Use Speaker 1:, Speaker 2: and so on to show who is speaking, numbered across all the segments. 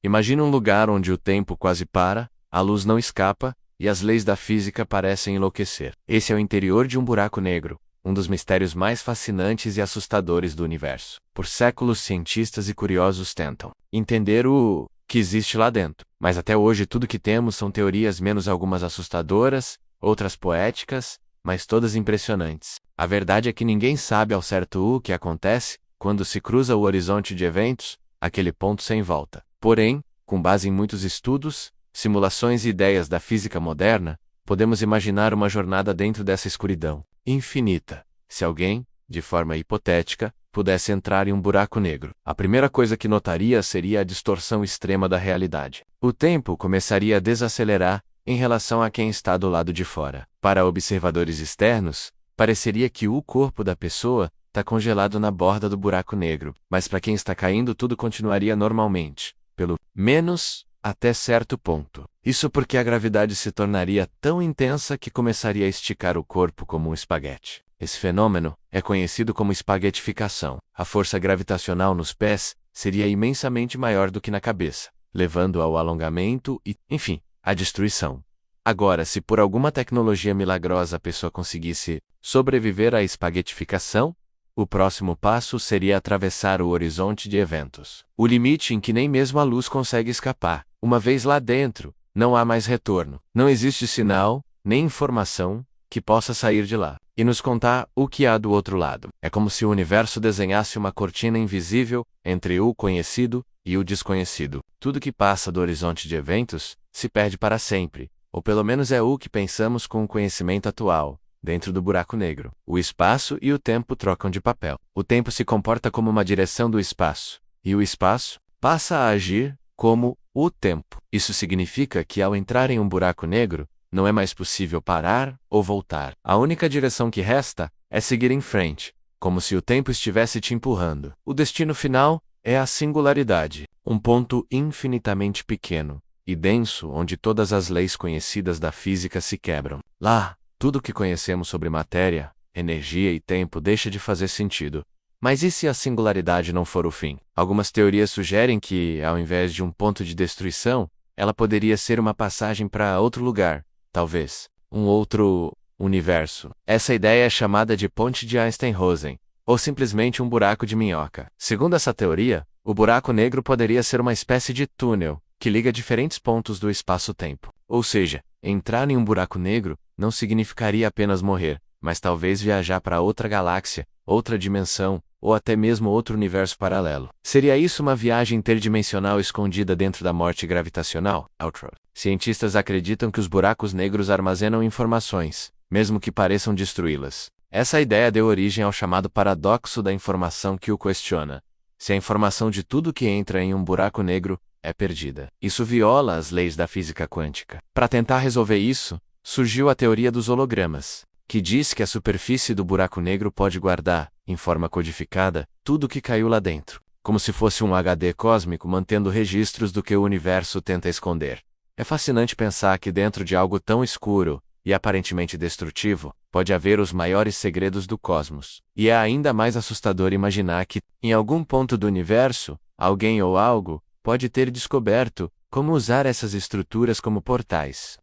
Speaker 1: Imagine um lugar onde o tempo quase para, a luz não escapa, e as leis da física parecem enlouquecer. Esse é o interior de um buraco negro, um dos mistérios mais fascinantes e assustadores do universo. Por séculos, cientistas e curiosos tentam entender o que existe lá dentro. Mas até hoje tudo que temos são teorias, menos algumas assustadoras, outras poéticas, mas todas impressionantes. A verdade é que ninguém sabe ao certo o que acontece quando se cruza o horizonte de eventos, aquele ponto sem volta. Porém, com base em muitos estudos, simulações e ideias da física moderna, podemos imaginar uma jornada dentro dessa escuridão infinita. Se alguém, de forma hipotética, pudesse entrar em um buraco negro, a primeira coisa que notaria seria a distorção extrema da realidade. O tempo começaria a desacelerar em relação a quem está do lado de fora. Para observadores externos, pareceria que o corpo da pessoa está congelado na borda do buraco negro, mas para quem está caindo tudo continuaria normalmente, pelo menos até certo ponto. Isso porque a gravidade se tornaria tão intensa que começaria a esticar o corpo como um espaguete. Esse fenômeno é conhecido como espaguetificação. A força gravitacional nos pés seria imensamente maior do que na cabeça, levando ao alongamento e, enfim, à destruição. Agora, se por alguma tecnologia milagrosa a pessoa conseguisse sobreviver à espaguetificação, o próximo passo seria atravessar o horizonte de eventos. O limite em que nem mesmo a luz consegue escapar. Uma vez lá dentro, não há mais retorno. Não existe sinal, nem informação, que possa sair de lá e nos contar o que há do outro lado. É como se o universo desenhasse uma cortina invisível entre o conhecido e o desconhecido. Tudo que passa do horizonte de eventos se perde para sempre, ou pelo menos é o que pensamos com o conhecimento atual. Dentro do buraco negro, o espaço e o tempo trocam de papel. O tempo se comporta como uma direção do espaço, e o espaço passa a agir como o tempo. Isso significa que ao entrar em um buraco negro, não é mais possível parar ou voltar. A única direção que resta é seguir em frente, como se o tempo estivesse te empurrando. O destino final é a singularidade, um ponto infinitamente pequeno e denso onde todas as leis conhecidas da física se quebram. Lá, tudo o que conhecemos sobre matéria, energia e tempo deixa de fazer sentido. Mas e se a singularidade não for o fim? Algumas teorias sugerem que, ao invés de um ponto de destruição, ela poderia ser uma passagem para outro lugar, talvez um outro universo. Essa ideia é chamada de ponte de Einstein-Rosen, ou simplesmente um buraco de minhoca. Segundo essa teoria, o buraco negro poderia ser uma espécie de túnel que liga diferentes pontos do espaço-tempo. Ou seja, entrar em um buraco negro não significaria apenas morrer, mas talvez viajar para outra galáxia, outra dimensão, ou até mesmo outro universo paralelo. Seria isso uma viagem interdimensional escondida dentro da morte gravitacional? Outro. Cientistas acreditam que os buracos negros armazenam informações, mesmo que pareçam destruí-las. Essa ideia deu origem ao chamado paradoxo da informação que o questiona. Se a informação de tudo que entra em um buraco negro é perdida, isso viola as leis da física quântica. Para tentar resolver isso, surgiu a teoria dos hologramas, que diz que a superfície do buraco negro pode guardar, em forma codificada, tudo o que caiu lá dentro, como se fosse um HD cósmico mantendo registros do que o universo tenta esconder. É fascinante pensar que dentro de algo tão escuro e aparentemente destrutivo, pode haver os maiores segredos do cosmos. E é ainda mais assustador imaginar que, em algum ponto do universo, alguém ou algo pode ter descoberto como usar essas estruturas como portais.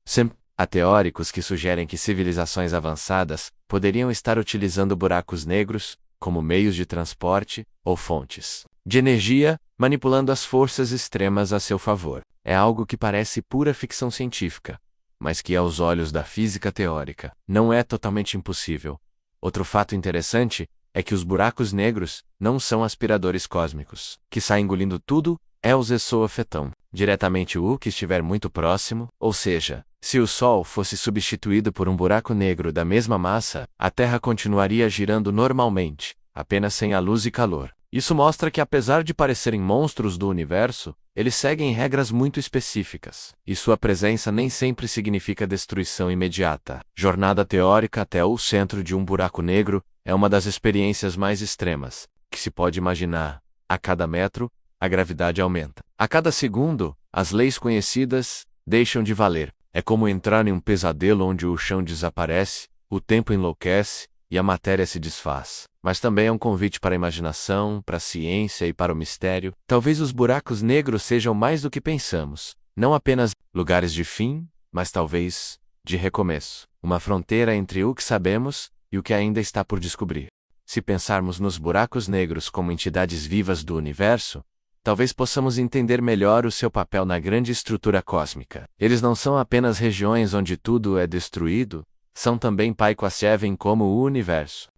Speaker 1: Há teóricos que sugerem que civilizações avançadas poderiam estar utilizando buracos negros como meios de transporte ou fontes de energia, manipulando as forças extremas a seu favor. É algo que parece pura ficção científica, mas que aos olhos da física teórica não é totalmente impossível. Outro fato interessante é que os buracos negros não são aspiradores cósmicos, que saem engolindo tudo, é os exoafetão, diretamente o que estiver muito próximo, ou seja, se o Sol fosse substituído por um buraco negro da mesma massa, a Terra continuaria girando normalmente, apenas sem a luz e calor. Isso mostra que apesar de parecerem monstros do universo, eles seguem regras muito específicas, e sua presença nem sempre significa destruição imediata. Jornada teórica até o centro de um buraco negro é uma das experiências mais extremas que se pode imaginar. A cada metro, a gravidade aumenta. A cada segundo, as leis conhecidas deixam de valer. É como entrar em um pesadelo onde o chão desaparece, o tempo enlouquece, e a matéria se desfaz. Mas também é um convite para a imaginação, para a ciência e para o mistério. Talvez os buracos negros sejam mais do que pensamos. Não apenas lugares de fim, mas talvez de recomeço. Uma fronteira entre o que sabemos e o que ainda está por descobrir. Se pensarmos nos buracos negros como entidades vivas do universo, talvez possamos entender melhor o seu papel na grande estrutura cósmica. Eles não são apenas regiões onde tudo é destruído, são também Paikwaseven como o universo.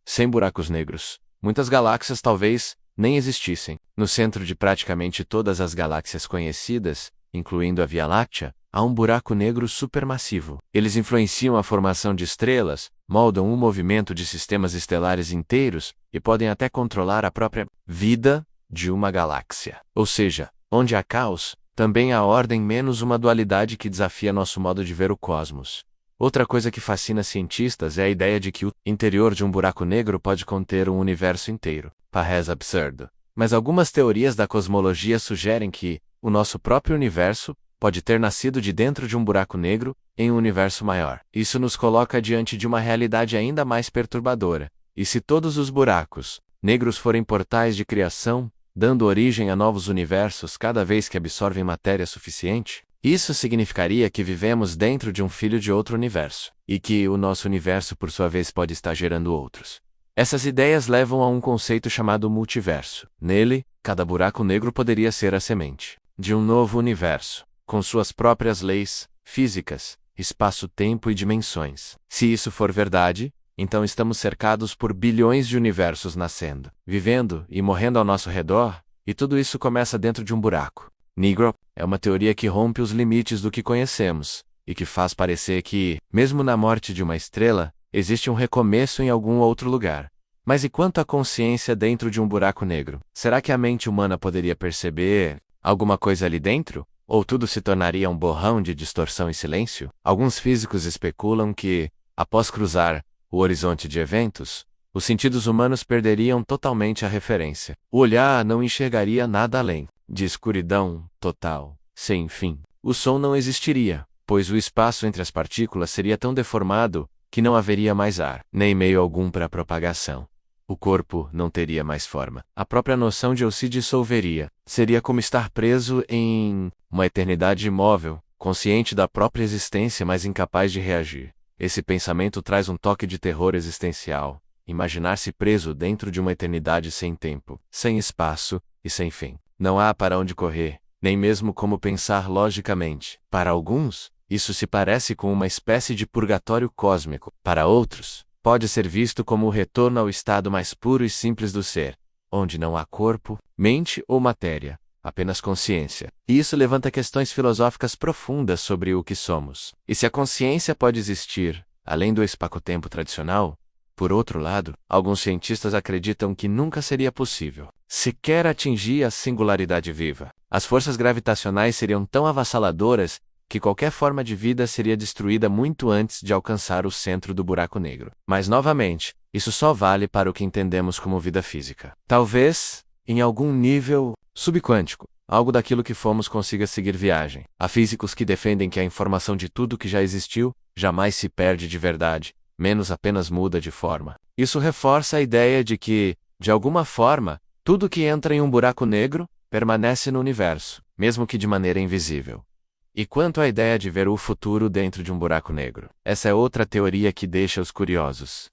Speaker 1: Sem buracos negros, muitas galáxias talvez nem existissem. No centro de praticamente todas as galáxias conhecidas, incluindo a Via Láctea, há um buraco negro supermassivo. Eles influenciam a formação de estrelas, moldam o movimento de sistemas estelares inteiros e podem até controlar a própria vida de uma galáxia. Ou seja, onde há caos, também há ordem menos uma dualidade que desafia nosso modo de ver o cosmos. Outra coisa que fascina cientistas é a ideia de que o interior de um buraco negro pode conter um universo inteiro. Parece absurdo. Mas algumas teorias da cosmologia sugerem que o nosso próprio universo pode ter nascido de dentro de um buraco negro em um universo maior. Isso nos coloca diante de uma realidade ainda mais perturbadora. E se todos os buracos negros forem portais de criação, dando origem a novos universos cada vez que absorvem matéria suficiente, isso significaria que vivemos dentro de um filho de outro universo, e que o nosso universo por sua vez pode estar gerando outros. Essas ideias levam a um conceito chamado multiverso. Nele, cada buraco negro poderia ser a semente de um novo universo, com suas próprias leis, físicas, espaço-tempo e dimensões. Se isso for verdade, então estamos cercados por bilhões de universos nascendo, vivendo e morrendo ao nosso redor, e tudo isso começa dentro de um buraco negro. É uma teoria que rompe os limites do que conhecemos, e que faz parecer que, mesmo na morte de uma estrela, existe um recomeço em algum outro lugar. Mas e quanto à consciência dentro de um buraco negro? Será que a mente humana poderia perceber alguma coisa ali dentro? Ou tudo se tornaria um borrão de distorção e silêncio? Alguns físicos especulam que, após cruzar o horizonte de eventos, os sentidos humanos perderiam totalmente a referência. O olhar não enxergaria nada além de escuridão total, sem fim. O som não existiria, pois o espaço entre as partículas seria tão deformado que não haveria mais ar, nem meio algum para a propagação. O corpo não teria mais forma. A própria noção de eu se dissolveria. Seria como estar preso em uma eternidade imóvel, consciente da própria existência, mas incapaz de reagir. Esse pensamento traz um toque de terror existencial. Imaginar-se preso dentro de uma eternidade sem tempo, sem espaço e sem fim. Não há para onde correr, nem mesmo como pensar logicamente. Para alguns, isso se parece com uma espécie de purgatório cósmico. Para outros, pode ser visto como o retorno ao estado mais puro e simples do ser, onde não há corpo, mente ou matéria, apenas consciência. E isso levanta questões filosóficas profundas sobre o que somos. E se a consciência pode existir, além do espaço-tempo tradicional? Por outro lado, alguns cientistas acreditam que nunca seria possível sequer atingir a singularidade viva. As forças gravitacionais seriam tão avassaladoras que qualquer forma de vida seria destruída muito antes de alcançar o centro do buraco negro. Mas, novamente, isso só vale para o que entendemos como vida física. Talvez, em algum nível subquântico, algo daquilo que fomos consiga seguir viagem. Há físicos que defendem que a informação de tudo que já existiu jamais se perde de verdade, menos apenas muda de forma. Isso reforça a ideia de que, de alguma forma, tudo que entra em um buraco negro permanece no universo, mesmo que de maneira invisível. E quanto à ideia de ver o futuro dentro de um buraco negro? Essa é outra teoria que deixa os curiosos.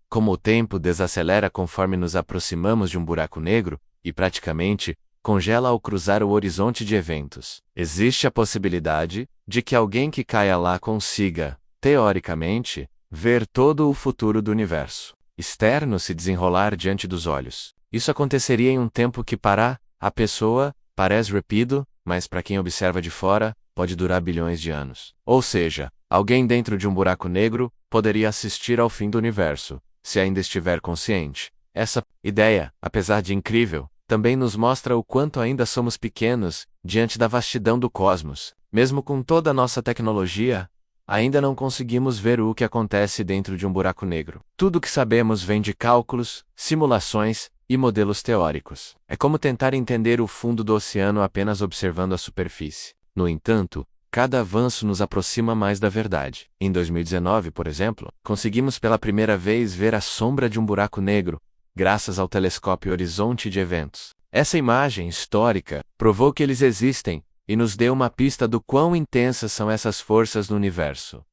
Speaker 1: Como o tempo desacelera conforme nos aproximamos de um buraco negro, e praticamente congela ao cruzar o horizonte de eventos. Existe a possibilidade de que alguém que caia lá consiga, teoricamente, ver todo o futuro do universo externo se desenrolar diante dos olhos. Isso aconteceria em um tempo que para a pessoa parece rápido, mas para quem observa de fora, pode durar bilhões de anos. Ou seja, alguém dentro de um buraco negro poderia assistir ao fim do universo, se ainda estiver consciente. Essa ideia, apesar de incrível, também nos mostra o quanto ainda somos pequenos diante da vastidão do cosmos. Mesmo com toda a nossa tecnologia, ainda não conseguimos ver o que acontece dentro de um buraco negro. Tudo o que sabemos vem de cálculos, simulações e modelos teóricos. É como tentar entender o fundo do oceano apenas observando a superfície. No entanto, cada avanço nos aproxima mais da verdade. Em 2019, por exemplo, conseguimos pela primeira vez ver a sombra de um buraco negro, graças ao telescópio Horizonte de Eventos. Essa imagem histórica provou que eles existem e nos deu uma pista do quão intensas são essas forças no universo.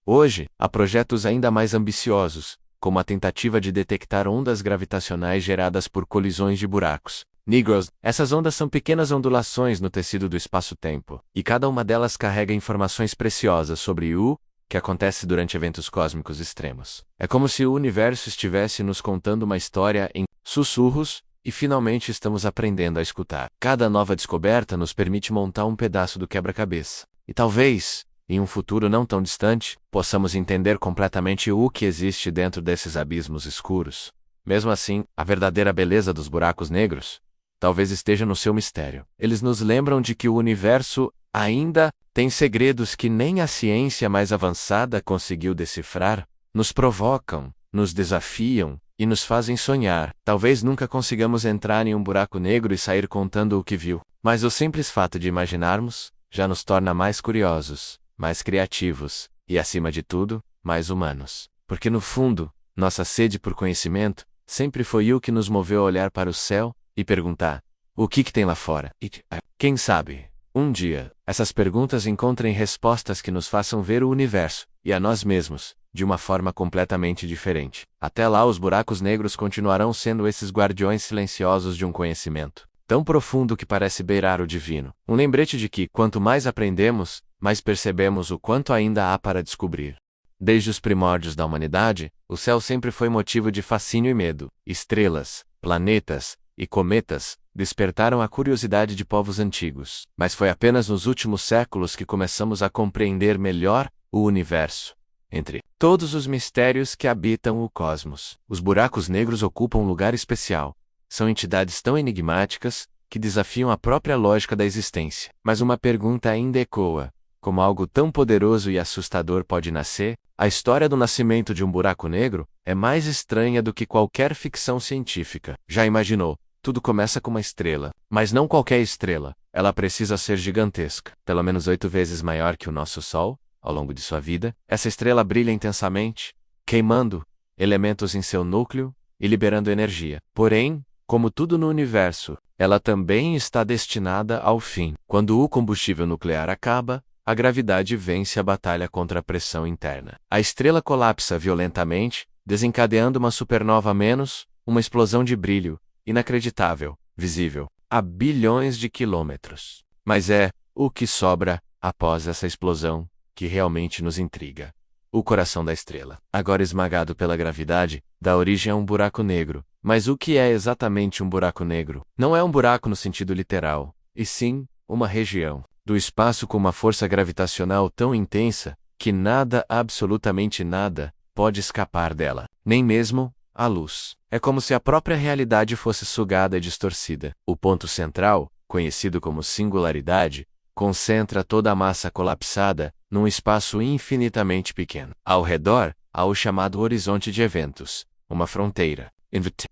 Speaker 1: Hoje, há projetos ainda mais ambiciosos, como a tentativa de detectar ondas gravitacionais geradas por colisões de buracos negros. Essas ondas são pequenas ondulações no tecido do espaço-tempo, e cada uma delas carrega informações preciosas sobre o que acontece durante eventos cósmicos extremos. É como se o universo estivesse nos contando uma história em sussurros, e finalmente estamos aprendendo a escutar. Cada nova descoberta nos permite montar um pedaço do quebra-cabeça. E talvez, em um futuro não tão distante, possamos entender completamente o que existe dentro desses abismos escuros. Mesmo assim, a verdadeira beleza dos buracos negros talvez esteja no seu mistério. Eles nos lembram de que o universo ainda tem segredos que nem a ciência mais avançada conseguiu decifrar, nos provocam, nos desafiam e nos fazem sonhar. Talvez nunca consigamos entrar em um buraco negro e sair contando o que viu, mas o simples fato de imaginarmos já nos torna mais curiosos, mais criativos e, acima de tudo, mais humanos. Porque no fundo, nossa sede por conhecimento sempre foi o que nos moveu a olhar para o céu e perguntar: o que tem lá fora? E, quem sabe, um dia, essas perguntas encontrem respostas que nos façam ver o universo, e a nós mesmos, de uma forma completamente diferente. Até lá, os buracos negros continuarão sendo esses guardiões silenciosos de um conhecimento tão profundo que parece beirar o divino. Um lembrete de que, quanto mais aprendemos, mais percebemos o quanto ainda há para descobrir. Desde os primórdios da humanidade, o céu sempre foi motivo de fascínio e medo. Estrelas, planetas e cometas despertaram a curiosidade de povos antigos. Mas foi apenas nos últimos séculos que começamos a compreender melhor o universo. Entre todos os mistérios que habitam o cosmos, os buracos negros ocupam um lugar especial. São entidades tão enigmáticas que desafiam a própria lógica da existência. Mas uma pergunta ainda ecoa: como algo tão poderoso e assustador pode nascer? A história do nascimento de um buraco negro é mais estranha do que qualquer ficção científica. Já imaginou? Tudo começa com uma estrela, mas não qualquer estrela. Ela precisa ser gigantesca, pelo menos 8 vezes maior que o nosso Sol. Ao longo de sua vida, essa estrela brilha intensamente, queimando elementos em seu núcleo e liberando energia. Porém, como tudo no universo, ela também está destinada ao fim. Quando o combustível nuclear acaba, a gravidade vence a batalha contra a pressão interna. A estrela colapsa violentamente, desencadeando uma supernova menos, uma explosão de brilho, inacreditável, visível, a bilhões de quilômetros. Mas é o que sobra, após essa explosão, que realmente nos intriga. O coração da estrela, agora esmagado pela gravidade, dá origem a um buraco negro. Mas o que é exatamente um buraco negro? Não é um buraco no sentido literal, e sim, uma região do espaço com uma força gravitacional tão intensa, que nada, absolutamente nada, pode escapar dela. Nem mesmo a luz. É como se a própria realidade fosse sugada e distorcida. O ponto central, conhecido como singularidade, concentra toda a massa colapsada num espaço infinitamente pequeno. Ao redor, há o chamado horizonte de eventos, uma fronteira.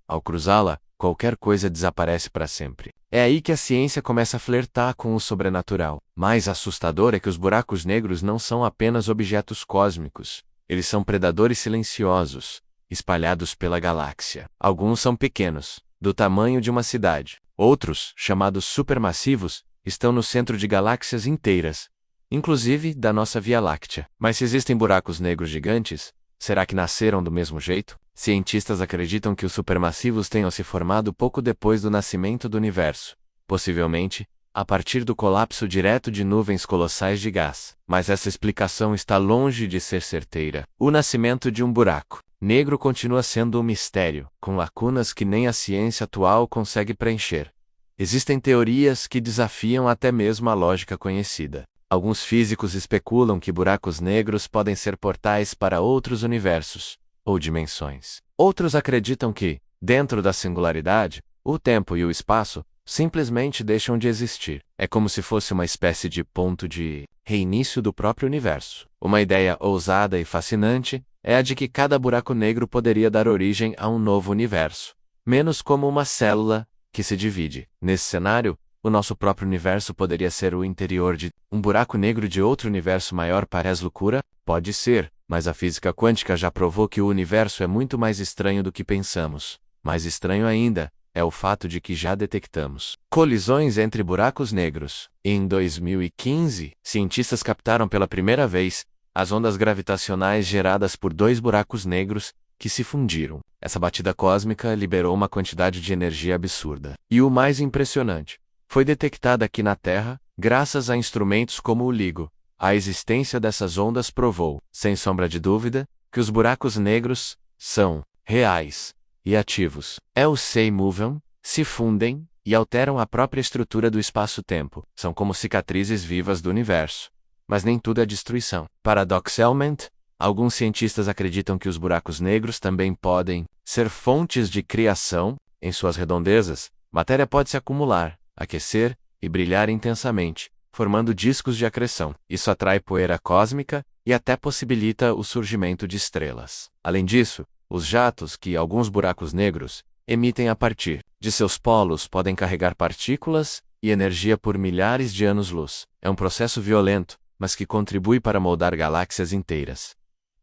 Speaker 1: Ao cruzá-la, qualquer coisa desaparece para sempre. É aí que a ciência começa a flertar com o sobrenatural. Mais assustador é que os buracos negros não são apenas objetos cósmicos. Eles são predadores silenciosos, espalhados pela galáxia. Alguns são pequenos, do tamanho de uma cidade. Outros, chamados supermassivos, estão no centro de galáxias inteiras, inclusive da nossa Via Láctea. Mas se existem buracos negros gigantes, será que nasceram do mesmo jeito? Cientistas acreditam que os supermassivos tenham se formado pouco depois do nascimento do universo, possivelmente a partir do colapso direto de nuvens colossais de gás. Mas essa explicação está longe de ser certeira. O nascimento de um buraco negro continua sendo um mistério, com lacunas que nem a ciência atual consegue preencher. Existem teorias que desafiam até mesmo a lógica conhecida. Alguns físicos especulam que buracos negros podem ser portais para outros universos ou dimensões. Outros acreditam que, dentro da singularidade, o tempo e o espaço simplesmente deixam de existir. É como se fosse uma espécie de ponto de reinício do próprio universo. Uma ideia ousada e fascinante é a de que cada buraco negro poderia dar origem a um novo universo, menos como uma célula que se divide. Nesse cenário, o nosso próprio universo poderia ser o interior de um buraco negro de outro universo maior. Parece loucura? Pode ser, mas a física quântica já provou que o universo é muito mais estranho do que pensamos. Mais estranho ainda é o fato de que já detectamos colisões entre buracos negros. Em 2015, cientistas captaram pela primeira vez as ondas gravitacionais geradas por dois buracos negros que se fundiram. Essa batida cósmica liberou uma quantidade de energia absurda. E o mais impressionante, foi detectada aqui na Terra, graças a instrumentos como o LIGO. A existência dessas ondas provou, sem sombra de dúvida, que os buracos negros são reais e ativos. Eles se movem, se fundem e alteram a própria estrutura do espaço-tempo. São como cicatrizes vivas do universo. Mas nem tudo é destruição. Paradoxalmente, alguns cientistas acreditam que os buracos negros também podem ser fontes de criação. Em suas redondezas, matéria pode se acumular, aquecer e brilhar intensamente, formando discos de acreção. Isso atrai poeira cósmica e até possibilita o surgimento de estrelas. Além disso, os jatos que alguns buracos negros emitem a partir de seus polos podem carregar partículas e energia por milhares de anos-luz. É um processo violento, mas que contribui para moldar galáxias inteiras.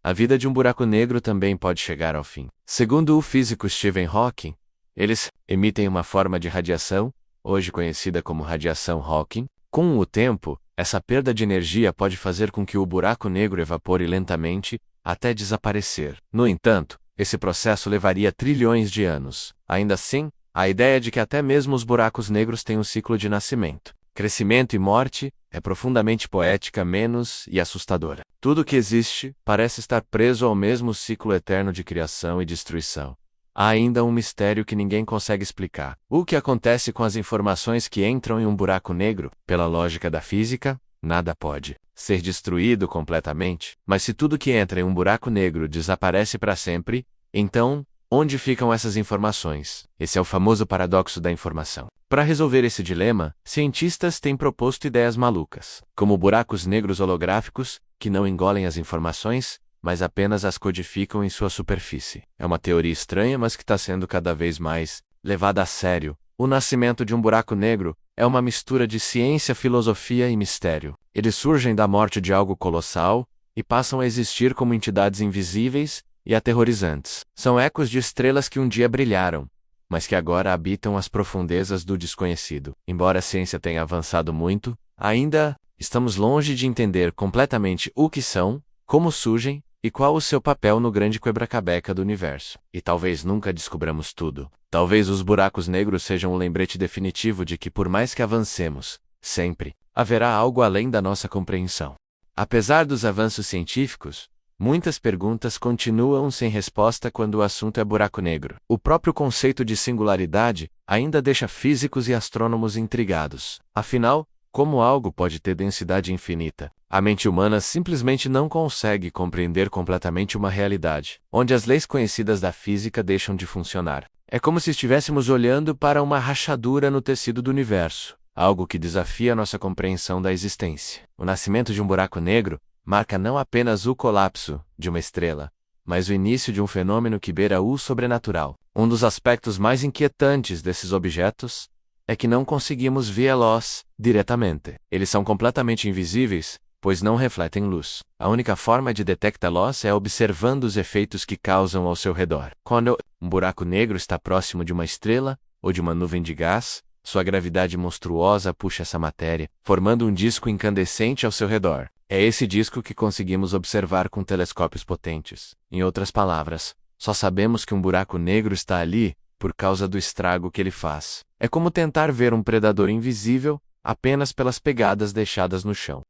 Speaker 1: A vida de um buraco negro também pode chegar ao fim. Segundo o físico Stephen Hawking, eles emitem uma forma de radiação, hoje conhecida como radiação Hawking. Com o tempo, essa perda de energia pode fazer com que o buraco negro evapore lentamente, até desaparecer. No entanto, esse processo levaria trilhões de anos. Ainda assim, a ideia de que até mesmo os buracos negros têm um ciclo de nascimento, crescimento e morte é profundamente poética, menos e assustadora. Tudo que existe parece estar preso ao mesmo ciclo eterno de criação e destruição. Há ainda um mistério que ninguém consegue explicar. O que acontece com as informações que entram em um buraco negro? Pela lógica da física, nada pode ser destruído completamente. Mas se tudo que entra em um buraco negro desaparece para sempre, então, onde ficam essas informações? Esse é o famoso paradoxo da informação. Para resolver esse dilema, cientistas têm proposto ideias malucas, como buracos negros holográficos, que não engolem as informações, mas apenas as codificam em sua superfície. É uma teoria estranha, mas que está sendo cada vez mais levada a sério. O nascimento de um buraco negro é uma mistura de ciência, filosofia e mistério. Eles surgem da morte de algo colossal e passam a existir como entidades invisíveis e aterrorizantes. São ecos de estrelas que um dia brilharam, mas que agora habitam as profundezas do desconhecido. Embora a ciência tenha avançado muito, ainda estamos longe de entender completamente o que são, como surgem e qual o seu papel no grande quebra-cabeça do universo. E talvez nunca descobramos tudo. Talvez os buracos negros sejam um lembrete definitivo de que, por mais que avancemos, sempre haverá algo além da nossa compreensão. Apesar dos avanços científicos, muitas perguntas continuam sem resposta quando o assunto é buraco negro. O próprio conceito de singularidade ainda deixa físicos e astrônomos intrigados. Afinal, como algo pode ter densidade infinita? A mente humana simplesmente não consegue compreender completamente uma realidade, onde as leis conhecidas da física deixam de funcionar. É como se estivéssemos olhando para uma rachadura no tecido do universo, algo que desafia a nossa compreensão da existência. O nascimento de um buraco negro marca não apenas o colapso de uma estrela, mas o início de um fenômeno que beira o sobrenatural. Um dos aspectos mais inquietantes desses objetos é que não conseguimos vê-los diretamente. Eles são completamente invisíveis, pois não refletem luz. A única forma de detectá-los é observando os efeitos que causam ao seu redor. Quando um buraco negro está próximo de uma estrela ou de uma nuvem de gás, sua gravidade monstruosa puxa essa matéria, formando um disco incandescente ao seu redor. É esse disco que conseguimos observar com telescópios potentes. Em outras palavras, só sabemos que um buraco negro está ali por causa do estrago que ele faz. É como tentar ver um predador invisível apenas pelas pegadas deixadas no chão.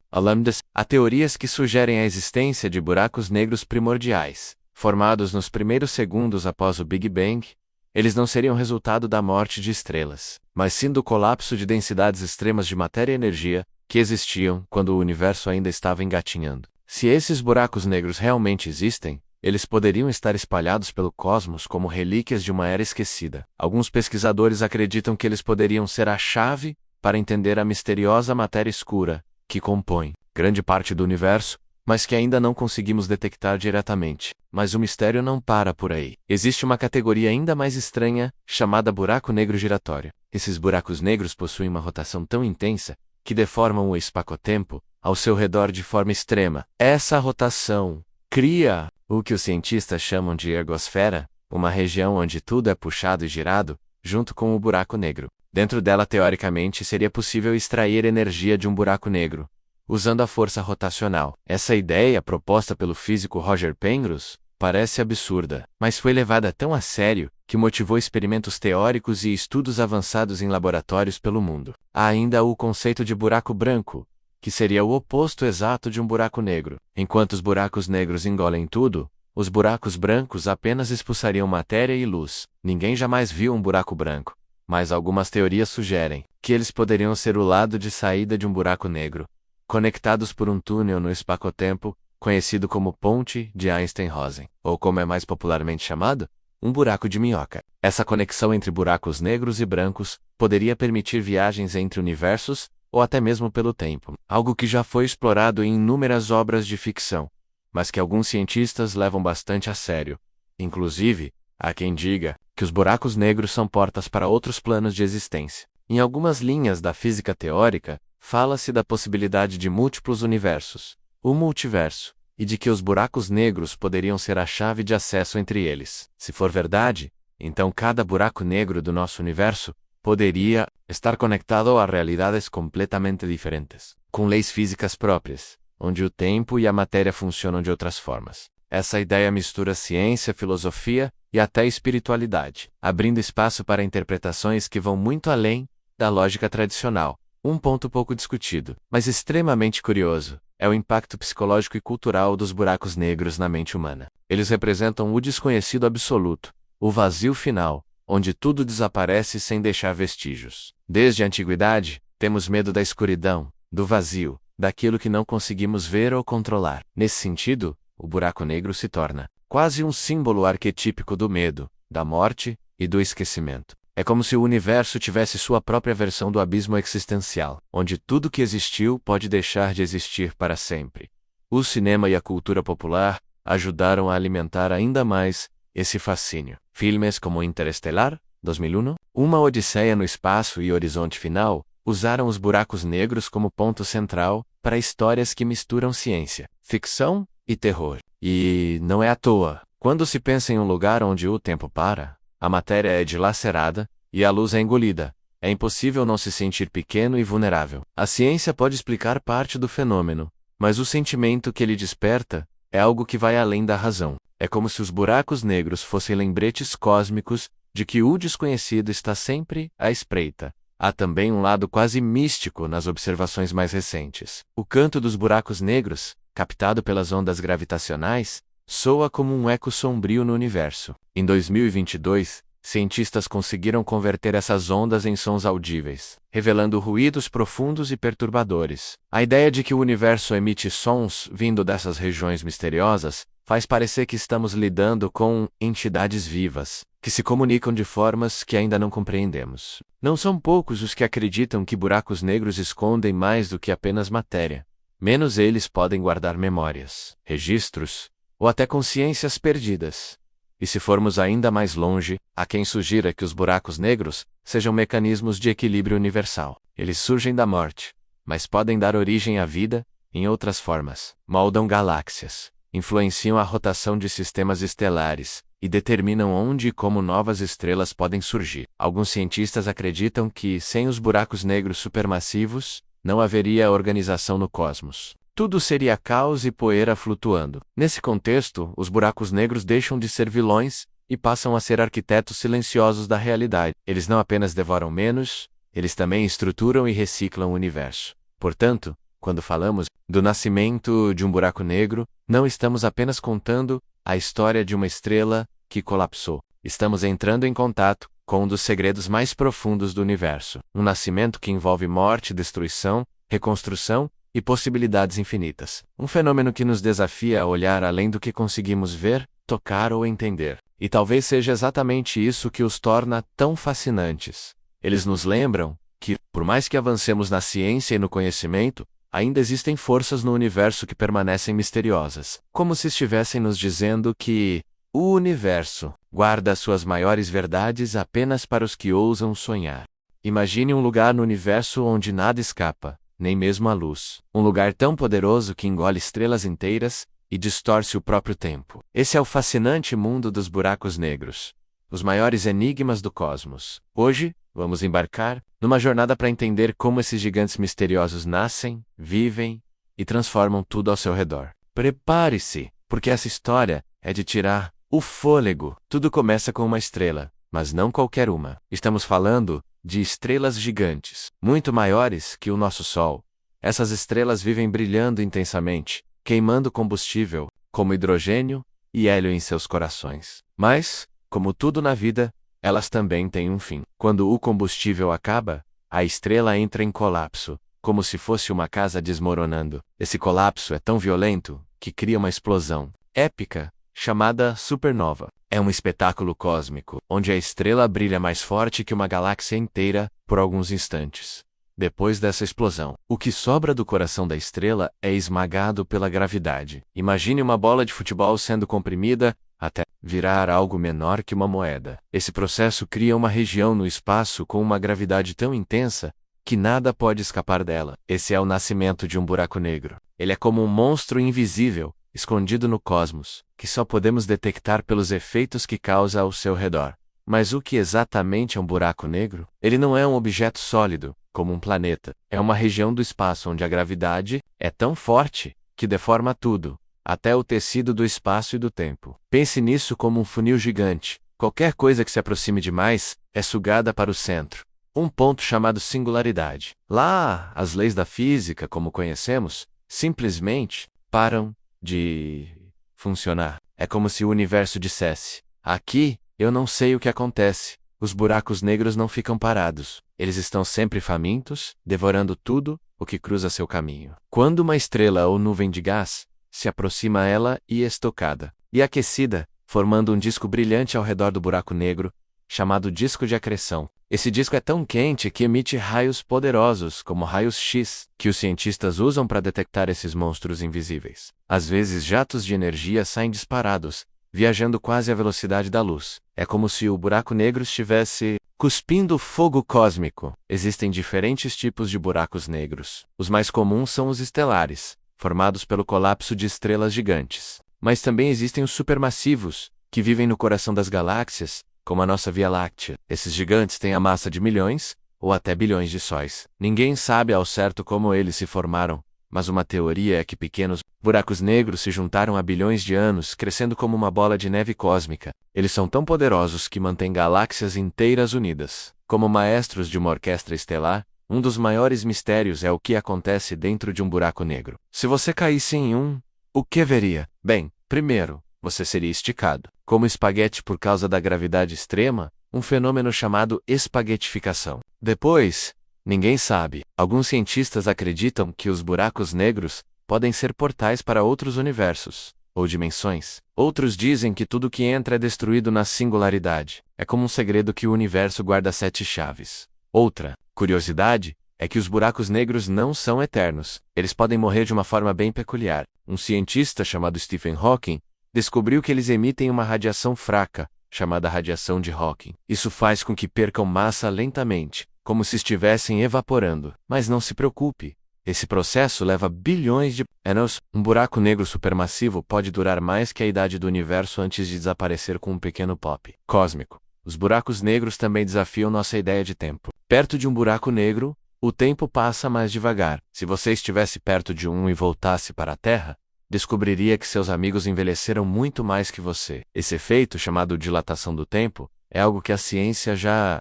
Speaker 1: Há teorias que sugerem a existência de buracos negros primordiais, formados nos primeiros segundos após o Big Bang. Eles não seriam resultado da morte de estrelas, mas sim do colapso de densidades extremas de matéria e energia que existiam quando o universo ainda estava engatinhando. Se esses buracos negros realmente existem, eles poderiam estar espalhados pelo cosmos como relíquias de uma era esquecida. Alguns pesquisadores acreditam que eles poderiam ser a chave para entender a misteriosa matéria escura que compõe grande parte do universo, mas que ainda não conseguimos detectar diretamente. Mas o mistério não para por aí. Existe uma categoria ainda mais estranha, chamada buraco negro giratório. Esses buracos negros possuem uma rotação tão intensa que deformam o espaço-tempo ao seu redor de forma extrema. Essa rotação cria o que os cientistas chamam de ergosfera, uma região onde tudo é puxado e girado, junto com o buraco negro. Dentro dela, teoricamente, seria possível extrair energia de um buraco negro, usando a força rotacional. Essa ideia, proposta pelo físico Roger Penrose, parece absurda, mas foi levada tão a sério que motivou experimentos teóricos e estudos avançados em laboratórios pelo mundo. Há ainda o conceito de buraco branco, que seria o oposto exato de um buraco negro. Enquanto os buracos negros engolem tudo, os buracos brancos apenas expulsariam matéria e luz. Ninguém jamais viu um buraco branco, mas algumas teorias sugerem que eles poderiam ser o lado de saída de um buraco negro, conectados por um túnel no espaço-tempo, conhecido como Ponte de Einstein-Rosen, ou como é mais popularmente chamado, um buraco de minhoca. Essa conexão entre buracos negros e brancos poderia permitir viagens entre universos ou até mesmo pelo tempo, algo que já foi explorado em inúmeras obras de ficção, mas que alguns cientistas levam bastante a sério. Inclusive, há quem diga que os buracos negros são portas para outros planos de existência. Em algumas linhas da física teórica, fala-se da possibilidade de múltiplos universos, o multiverso, e de que os buracos negros poderiam ser a chave de acesso entre eles. Se for verdade, então cada buraco negro do nosso universo poderia estar conectado a realidades completamente diferentes, com leis físicas próprias, onde o tempo e a matéria funcionam de outras formas. Essa ideia mistura ciência, filosofia e até espiritualidade, abrindo espaço para interpretações que vão muito além da lógica tradicional. Um ponto pouco discutido, mas extremamente curioso, é o impacto psicológico e cultural dos buracos negros na mente humana. Eles representam o desconhecido absoluto, o vazio final, onde tudo desaparece sem deixar vestígios. Desde a antiguidade, temos medo da escuridão, do vazio, daquilo que não conseguimos ver ou controlar. Nesse sentido, o buraco negro se torna quase um símbolo arquetípico do medo, da morte e do esquecimento. É como se o universo tivesse sua própria versão do abismo existencial, onde tudo que existiu pode deixar de existir para sempre. O cinema e a cultura popular ajudaram a alimentar ainda mais esse fascínio. Filmes como Interestelar, 2001, Uma Odisseia no Espaço e Horizonte Final usaram os buracos negros como ponto central para histórias que misturam ciência, ficção e terror. E não é à toa. Quando se pensa em um lugar onde o tempo para, a matéria é dilacerada e a luz é engolida, é impossível não se sentir pequeno e vulnerável. A ciência pode explicar parte do fenômeno, mas o sentimento que ele desperta é algo que vai além da razão. É como se os buracos negros fossem lembretes cósmicos de que o desconhecido está sempre à espreita. Há também um lado quase místico nas observações mais recentes. O canto dos buracos negros, captado pelas ondas gravitacionais, soa como um eco sombrio no universo. Em 2022, cientistas conseguiram converter essas ondas em sons audíveis, revelando ruídos profundos e perturbadores. A ideia de que o universo emite sons vindo dessas regiões misteriosas faz parecer que estamos lidando com entidades vivas, que se comunicam de formas que ainda não compreendemos. Não são poucos os que acreditam que buracos negros escondem mais do que apenas matéria. Menos eles podem guardar memórias, registros, ou até consciências perdidas. E se formos ainda mais longe, há quem sugira que os buracos negros sejam mecanismos de equilíbrio universal. Eles surgem da morte, mas podem dar origem à vida, em outras formas. Moldam galáxias, influenciam a rotação de sistemas estelares, e determinam onde e como novas estrelas podem surgir. Alguns cientistas acreditam que, sem os buracos negros supermassivos, não haveria organização no cosmos. Tudo seria caos e poeira flutuando. Nesse contexto, os buracos negros deixam de ser vilões e passam a ser arquitetos silenciosos da realidade. Eles não apenas devoram menos, eles também estruturam e reciclam o universo. Portanto, quando falamos do nascimento de um buraco negro, não estamos apenas contando a história de uma estrela que colapsou. Estamos entrando em contato com um dos segredos mais profundos do universo. Um nascimento que envolve morte, destruição, reconstrução e possibilidades infinitas. Um fenômeno que nos desafia a olhar além do que conseguimos ver, tocar ou entender. E talvez seja exatamente isso que os torna tão fascinantes. Eles nos lembram que, por mais que avancemos na ciência e no conhecimento, ainda existem forças no universo que permanecem misteriosas, como se estivessem nos dizendo que o universo guarda suas maiores verdades apenas para os que ousam sonhar. Imagine um lugar no universo onde nada escapa, nem mesmo a luz. Um lugar tão poderoso que engole estrelas inteiras e distorce o próprio tempo. Esse é o fascinante mundo dos buracos negros, os maiores enigmas do cosmos. Hoje, vamos embarcar numa jornada para entender como esses gigantes misteriosos nascem, vivem e transformam tudo ao seu redor. Prepare-se, porque essa história é de tirar o fôlego. Tudo começa com uma estrela, mas não qualquer uma. Estamos falando de estrelas gigantes, muito maiores que o nosso Sol. Essas estrelas vivem brilhando intensamente, queimando combustível, como hidrogênio e hélio em seus corações. Mas, como tudo na vida, elas também têm um fim. Quando o combustível acaba, a estrela entra em colapso, como se fosse uma casa desmoronando. Esse colapso é tão violento que cria uma explosão épica, chamada supernova. É um espetáculo cósmico, onde a estrela brilha mais forte que uma galáxia inteira por alguns instantes. Depois dessa explosão, o que sobra do coração da estrela é esmagado pela gravidade. Imagine uma bola de futebol sendo comprimida até virar algo menor que uma moeda. Esse processo cria uma região no espaço com uma gravidade tão intensa que nada pode escapar dela. Esse é o nascimento de um buraco negro. Ele é como um monstro invisível, escondido no cosmos, que só podemos detectar pelos efeitos que causa ao seu redor. Mas o que exatamente é um buraco negro? Ele não é um objeto sólido, como um planeta. É uma região do espaço onde a gravidade é tão forte que deforma tudo, até o tecido do espaço e do tempo. Pense nisso como um funil gigante. Qualquer coisa que se aproxime demais é sugada para o centro. Um ponto chamado singularidade. Lá, as leis da física, como conhecemos, simplesmente param de funcionar. É como se o universo dissesse: aqui, eu não sei o que acontece. Os buracos negros não ficam parados. Eles estão sempre famintos, devorando tudo o que cruza seu caminho. Quando uma estrela ou nuvem de gás se aproxima a ela e é estocada e aquecida, formando um disco brilhante ao redor do buraco negro, chamado disco de acreção. Esse disco é tão quente que emite raios poderosos, como raios X, que os cientistas usam para detectar esses monstros invisíveis. Às vezes, jatos de energia saem disparados, viajando quase à velocidade da luz. É como se o buraco negro estivesse cuspindo fogo cósmico. Existem diferentes tipos de buracos negros. Os mais comuns são os estelares, formados pelo colapso de estrelas gigantes. Mas também existem os supermassivos, que vivem no coração das galáxias, como a nossa Via Láctea. Esses gigantes têm a massa de milhões, ou até bilhões de sóis. Ninguém sabe ao certo como eles se formaram, mas uma teoria é que pequenos buracos negros se juntaram há bilhões de anos, crescendo como uma bola de neve cósmica. Eles são tão poderosos que mantêm galáxias inteiras unidas. Como maestros de uma orquestra estelar, um dos maiores mistérios é o que acontece dentro de um buraco negro. Se você caísse em um, o que veria? Bem, primeiro, você seria esticado, como espaguete por causa da gravidade extrema, um fenômeno chamado espaguetificação. Depois, ninguém sabe. Alguns cientistas acreditam que os buracos negros podem ser portais para outros universos, ou dimensões. Outros dizem que tudo que entra é destruído na singularidade. É como um segredo que o universo guarda 7 chaves. Outra curiosidade é que os buracos negros não são eternos. Eles podem morrer de uma forma bem peculiar. Um cientista chamado Stephen Hawking descobriu que eles emitem uma radiação fraca, chamada radiação de Hawking. Isso faz com que percam massa lentamente, como se estivessem evaporando. Mas não se preocupe, esse processo leva bilhões de anos. Um buraco negro supermassivo pode durar mais que a idade do universo antes de desaparecer com um pequeno pop cósmico. Os buracos negros também desafiam nossa ideia de tempo. Perto de um buraco negro, o tempo passa mais devagar. Se você estivesse perto de um e voltasse para a Terra, descobriria que seus amigos envelheceram muito mais que você. Esse efeito, chamado dilatação do tempo, é algo que a ciência já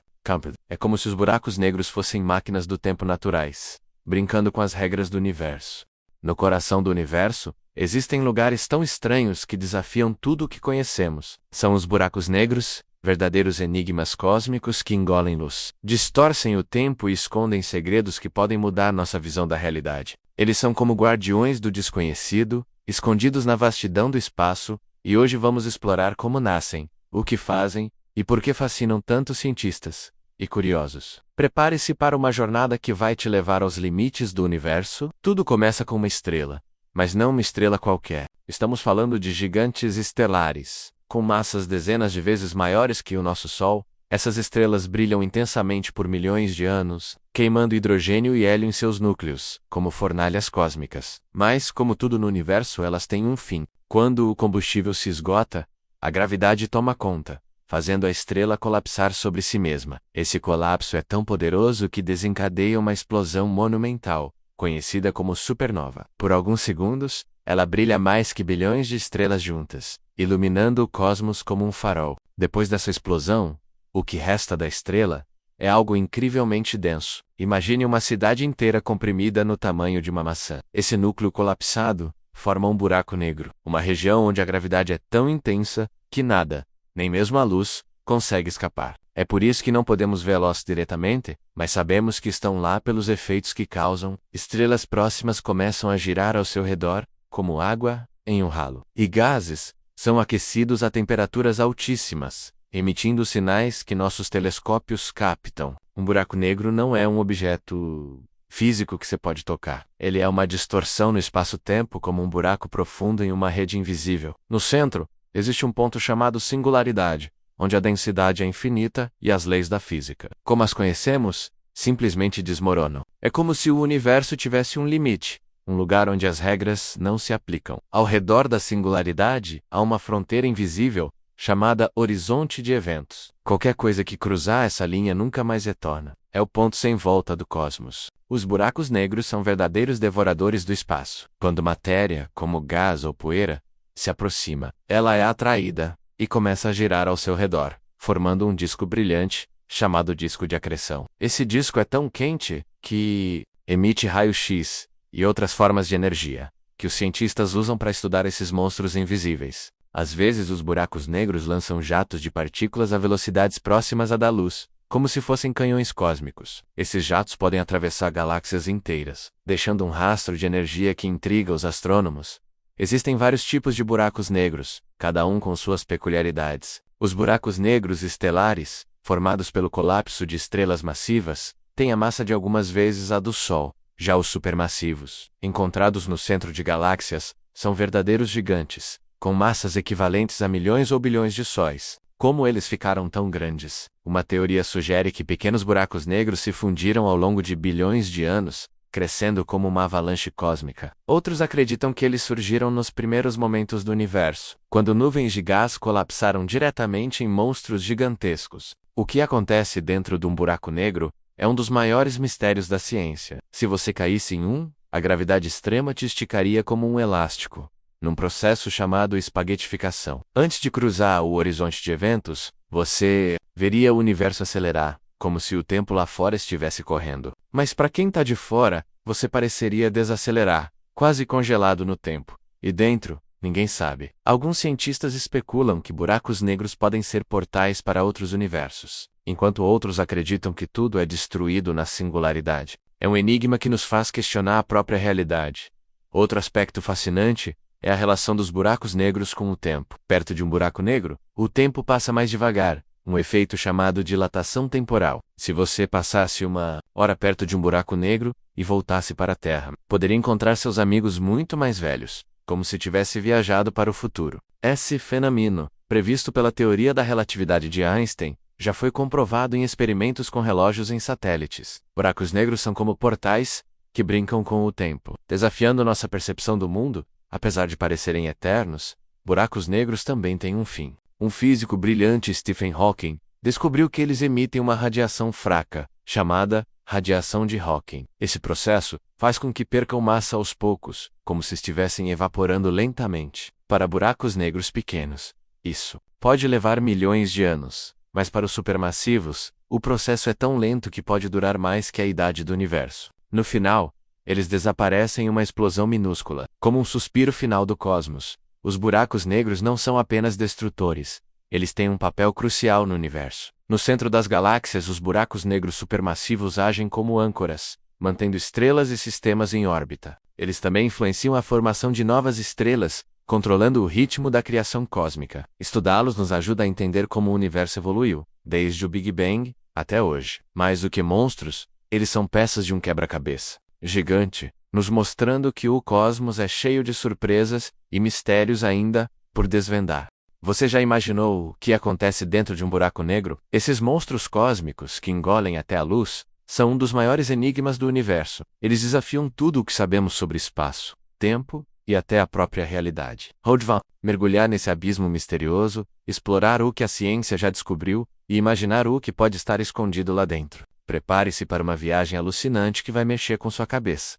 Speaker 1: é como se os buracos negros fossem máquinas do tempo naturais, brincando com as regras do universo. No coração do universo, existem lugares tão estranhos que desafiam tudo o que conhecemos. São os buracos negros, verdadeiros enigmas cósmicos que engolem luz, distorcem o tempo e escondem segredos que podem mudar nossa visão da realidade. Eles são como guardiões do desconhecido, escondidos na vastidão do espaço, e hoje vamos explorar como nascem, o que fazem e por que fascinam tantos cientistas e curiosos. Prepare-se para uma jornada que vai te levar aos limites do universo. Tudo começa com uma estrela, mas não uma estrela qualquer. Estamos falando de gigantes estelares, com massas dezenas de vezes maiores que o nosso Sol, Essas estrelas brilham intensamente por milhões de anos, queimando hidrogênio e hélio em seus núcleos, como fornalhas cósmicas. Mas, como tudo no universo, elas têm um fim. Quando o combustível se esgota, a gravidade toma conta, fazendo a estrela colapsar sobre si mesma. Esse colapso é tão poderoso que desencadeia uma explosão monumental, conhecida como supernova. Por alguns segundos, ela brilha mais que bilhões de estrelas juntas, iluminando o cosmos como um farol. Depois dessa explosão, o que resta da estrela é algo incrivelmente denso. Imagine uma cidade inteira comprimida no tamanho de uma maçã. Esse núcleo colapsado forma um buraco negro, uma região onde a gravidade é tão intensa que nada, nem mesmo a luz, consegue escapar. É por isso que não podemos vê-los diretamente, mas sabemos que estão lá pelos efeitos que causam. Estrelas próximas começam a girar ao seu redor, como água em um ralo. E gases são aquecidos a temperaturas altíssimas, emitindo sinais que nossos telescópios captam. Um buraco negro não é um objeto físico que você pode tocar. Ele é uma distorção no espaço-tempo, como um buraco profundo em uma rede invisível. No centro, existe um ponto chamado singularidade, onde a densidade é infinita e as leis da física, como as conhecemos, simplesmente desmoronam. É como se o universo tivesse um limite, um lugar onde as regras não se aplicam. Ao redor da singularidade, há uma fronteira invisível, chamada horizonte de eventos. Qualquer coisa que cruzar essa linha nunca mais retorna. É o ponto sem volta do cosmos. Os buracos negros são verdadeiros devoradores do espaço. Quando matéria, como gás ou poeira, se aproxima, ela é atraída e começa a girar ao seu redor, formando um disco brilhante, chamado disco de acreção. Esse disco é tão quente que emite raio-x e outras formas de energia, que os cientistas usam para estudar esses monstros invisíveis. Às vezes os buracos negros lançam jatos de partículas a velocidades próximas à da luz, como se fossem canhões cósmicos. Esses jatos podem atravessar galáxias inteiras, deixando um rastro de energia que intriga os astrônomos. Existem vários tipos de buracos negros, cada um com suas peculiaridades. Os buracos negros estelares, formados pelo colapso de estrelas massivas, têm a massa de algumas vezes a do Sol. Já os supermassivos, encontrados no centro de galáxias, são verdadeiros gigantes, com massas equivalentes a milhões ou bilhões de sóis. Como eles ficaram tão grandes? Uma teoria sugere que pequenos buracos negros se fundiram ao longo de bilhões de anos, crescendo como uma avalanche cósmica. Outros acreditam que eles surgiram nos primeiros momentos do universo, quando nuvens de gás colapsaram diretamente em monstros gigantescos. O que acontece dentro de um buraco negro é um dos maiores mistérios da ciência. Se você caísse em um, a gravidade extrema te esticaria como um elástico, num processo chamado espaguetificação. Antes de cruzar o horizonte de eventos, você veria o universo acelerar, como se o tempo lá fora estivesse correndo. Mas para quem está de fora, você pareceria desacelerar, quase congelado no tempo. E dentro, ninguém sabe. Alguns cientistas especulam que buracos negros podem ser portais para outros universos, enquanto outros acreditam que tudo é destruído na singularidade. É um enigma que nos faz questionar a própria realidade. Outro aspecto fascinante é a relação dos buracos negros com o tempo. Perto de um buraco negro, o tempo passa mais devagar, um efeito chamado dilatação temporal. Se você passasse uma hora perto de um buraco negro e voltasse para a Terra, poderia encontrar seus amigos muito mais velhos, como se tivesse viajado para o futuro. Esse fenômeno, previsto pela teoria da relatividade de Einstein, já foi comprovado em experimentos com relógios em satélites. Buracos negros são como portais que brincam com o tempo, desafiando nossa percepção do mundo. Apesar de parecerem eternos, buracos negros também têm um fim. Um físico brilhante, Stephen Hawking, descobriu que eles emitem uma radiação fraca, chamada radiação de Hawking. Esse processo faz com que percam massa aos poucos, como se estivessem evaporando lentamente. Para buracos negros pequenos, isso pode levar milhões de anos, mas para os supermassivos, o processo é tão lento que pode durar mais que a idade do universo. No final, eles desaparecem em uma explosão minúscula, como um suspiro final do cosmos. Os buracos negros não são apenas destrutores, eles têm um papel crucial no universo. No centro das galáxias, os buracos negros supermassivos agem como âncoras, mantendo estrelas e sistemas em órbita. Eles também influenciam a formação de novas estrelas, controlando o ritmo da criação cósmica. Estudá-los nos ajuda a entender como o universo evoluiu, desde o Big Bang até hoje. Mais do que monstros, eles são peças de um quebra-cabeça gigante, nos mostrando que o cosmos é cheio de surpresas e mistérios ainda por desvendar. Você já imaginou o que acontece dentro de um buraco negro? Esses monstros cósmicos que engolem até a luz são um dos maiores enigmas do universo. Eles desafiam tudo o que sabemos sobre espaço, tempo e até a própria realidade. Rodvan, mergulhar nesse abismo misterioso, explorar o que a ciência já descobriu e imaginar o que pode estar escondido lá dentro. Prepare-se para uma viagem alucinante que vai mexer com sua cabeça.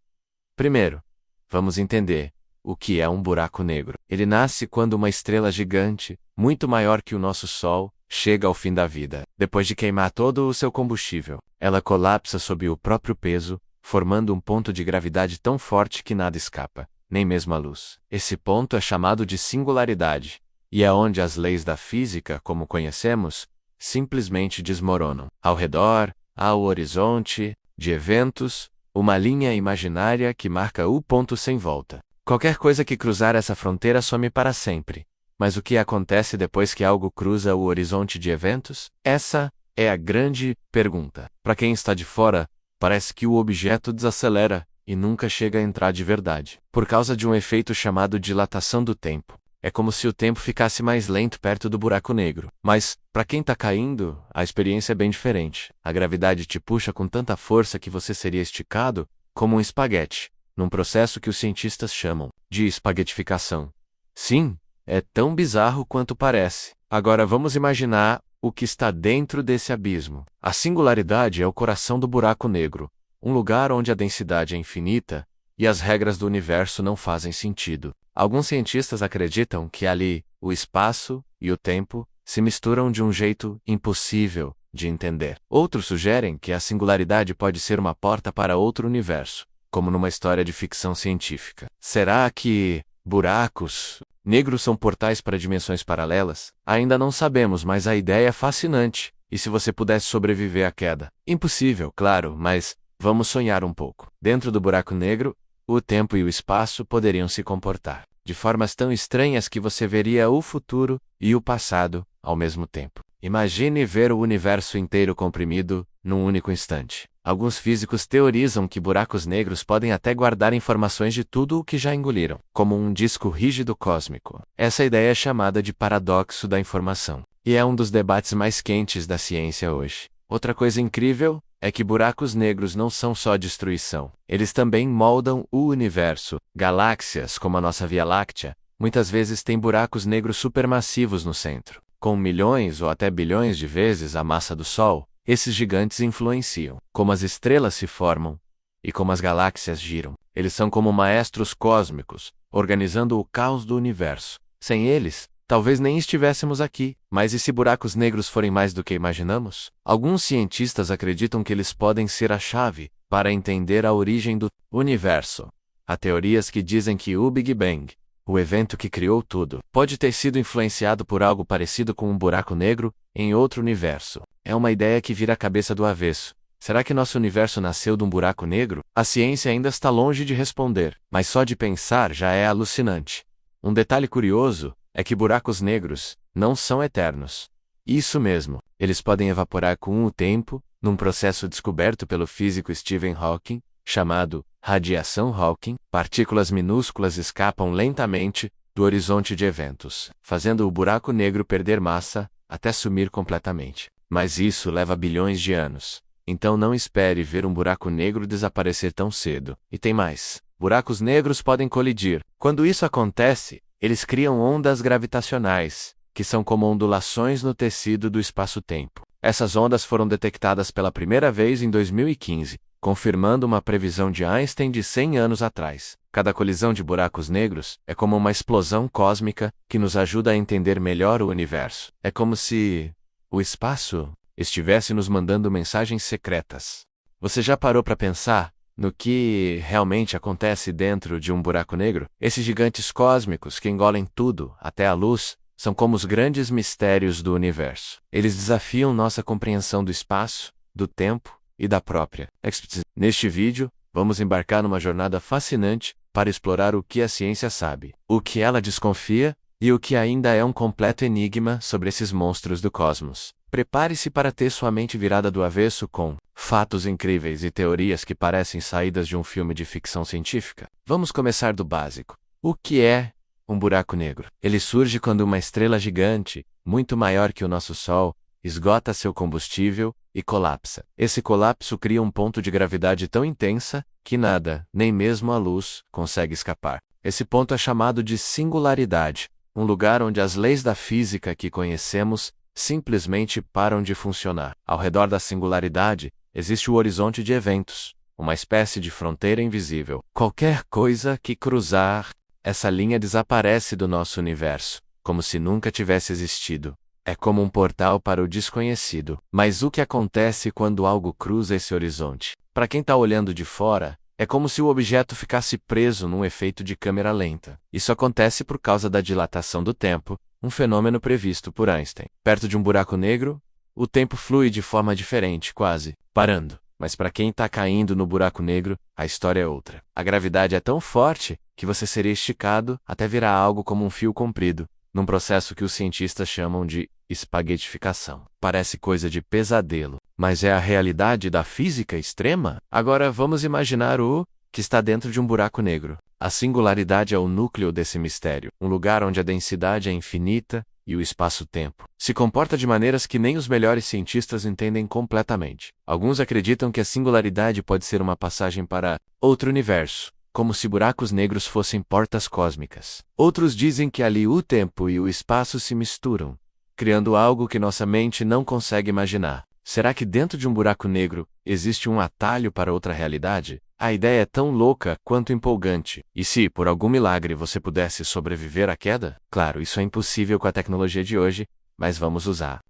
Speaker 1: Primeiro, vamos entender o que é um buraco negro. Ele nasce quando uma estrela gigante, muito maior que o nosso Sol, chega ao fim da vida. Depois de queimar todo o seu combustível, ela colapsa sob o próprio peso, formando um ponto de gravidade tão forte que nada escapa, nem mesmo a luz. Esse ponto é chamado de singularidade, e é onde as leis da física, como conhecemos, simplesmente desmoronam. Ao redor, há o horizonte de eventos, uma linha imaginária que marca o ponto sem volta. Qualquer coisa que cruzar essa fronteira some para sempre. Mas o que acontece depois que algo cruza o horizonte de eventos? Essa é a grande pergunta. Para quem está de fora, parece que o objeto desacelera e nunca chega a entrar de verdade, por causa de um efeito chamado dilatação do tempo. É como se o tempo ficasse mais lento perto do buraco negro. Mas, para quem está caindo, a experiência é bem diferente. A gravidade te puxa com tanta força que você seria esticado como um espaguete, num processo que os cientistas chamam de espaguetificação. Sim, é tão bizarro quanto parece. Agora vamos imaginar o que está dentro desse abismo. A singularidade é o coração do buraco negro, um lugar onde a densidade é infinita e as regras do universo não fazem sentido. Alguns cientistas acreditam que ali, o espaço e o tempo se misturam de um jeito impossível de entender. Outros sugerem que a singularidade pode ser uma porta para outro universo, como numa história de ficção científica. Será que buracos negros são portais para dimensões paralelas? Ainda não sabemos, mas a ideia é fascinante. E se você pudesse sobreviver à queda? Impossível, claro, mas vamos sonhar um pouco. Dentro do buraco negro, o tempo e o espaço poderiam se comportar de formas tão estranhas que você veria o futuro e o passado ao mesmo tempo. Imagine ver o universo inteiro comprimido num único instante. Alguns físicos teorizam que buracos negros podem até guardar informações de tudo o que já engoliram, como um disco rígido cósmico. Essa ideia é chamada de paradoxo da informação, e é um dos debates mais quentes da ciência hoje. Outra coisa incrível é que buracos negros não são só destruição. Eles também moldam o universo. Galáxias, como a nossa Via Láctea, muitas vezes têm buracos negros supermassivos no centro. Com milhões ou até bilhões de vezes a massa do Sol, esses gigantes influenciam como as estrelas se formam e como as galáxias giram. Eles são como maestros cósmicos, organizando o caos do universo. Sem eles, talvez nem estivéssemos aqui. Mas e se buracos negros forem mais do que imaginamos? Alguns cientistas acreditam que eles podem ser a chave para entender a origem do universo. Há teorias que dizem que o Big Bang, o evento que criou tudo, pode ter sido influenciado por algo parecido com um buraco negro em outro universo. É uma ideia que vira a cabeça do avesso. Será que nosso universo nasceu de um buraco negro? A ciência ainda está longe de responder, mas só de pensar já é alucinante. Um detalhe curioso é que buracos negros não são eternos. Isso mesmo, eles podem evaporar com o tempo, num processo descoberto pelo físico Stephen Hawking, chamado radiação Hawking. Partículas minúsculas escapam lentamente do horizonte de eventos, fazendo o buraco negro perder massa até sumir completamente. Mas isso leva bilhões de anos. Então não espere ver um buraco negro desaparecer tão cedo. E tem mais. Buracos negros podem colidir. Quando isso acontece, eles criam ondas gravitacionais, que são como ondulações no tecido do espaço-tempo. Essas ondas foram detectadas pela primeira vez em 2015, confirmando uma previsão de Einstein de 100 anos atrás. Cada colisão de buracos negros é como uma explosão cósmica que nos ajuda a entender melhor o universo. É como se o espaço estivesse nos mandando mensagens secretas. Você já parou para pensar no que realmente acontece dentro de um buraco negro? Esses gigantes cósmicos que engolem tudo, até a luz, são como os grandes mistérios do universo. Eles desafiam nossa compreensão do espaço, do tempo e da própria existência. Neste vídeo, vamos embarcar numa jornada fascinante para explorar o que a ciência sabe, o que ela desconfia e o que ainda é um completo enigma sobre esses monstros do cosmos. Prepare-se para ter sua mente virada do avesso com fatos incríveis e teorias que parecem saídas de um filme de ficção científica. Vamos começar do básico. O que é Um buraco negro. Ele surge quando uma estrela gigante, muito maior que o nosso Sol, esgota seu combustível e colapsa. Esse colapso cria um ponto de gravidade tão intensa que nada, nem mesmo a luz, consegue escapar. Esse ponto é chamado de singularidade, um lugar onde as leis da física que conhecemos simplesmente param de funcionar. Ao redor da singularidade, existe o horizonte de eventos, uma espécie de fronteira invisível. Qualquer coisa que cruzar essa linha desaparece do nosso universo, como se nunca tivesse existido. É como um portal para o desconhecido. Mas o que acontece quando algo cruza esse horizonte? Para quem está olhando de fora, é como se o objeto ficasse preso num efeito de câmera lenta. Isso acontece por causa da dilatação do tempo, um fenômeno previsto por Einstein. Perto de um buraco negro, o tempo flui de forma diferente, quase parando. Mas para quem está caindo no buraco negro, a história é outra. A gravidade é tão forte que você seria esticado até virar algo como um fio comprido, num processo que os cientistas chamam de espaguetificação. Parece coisa de pesadelo, mas é a realidade da física extrema? Agora vamos imaginar o que está dentro de um buraco negro. A singularidade é o núcleo desse mistério, um lugar onde a densidade é infinita e o espaço-tempo se comporta de maneiras que nem os melhores cientistas entendem completamente. Alguns acreditam que a singularidade pode ser uma passagem para outro universo, como se buracos negros fossem portas cósmicas. Outros dizem que ali o tempo e o espaço se misturam, criando algo que nossa mente não consegue imaginar. Será que dentro de um buraco negro existe um atalho para outra realidade? A ideia é tão louca quanto empolgante. E se, por algum milagre, você pudesse sobreviver à queda? Claro, isso é impossível com a tecnologia de hoje, mas vamos usar.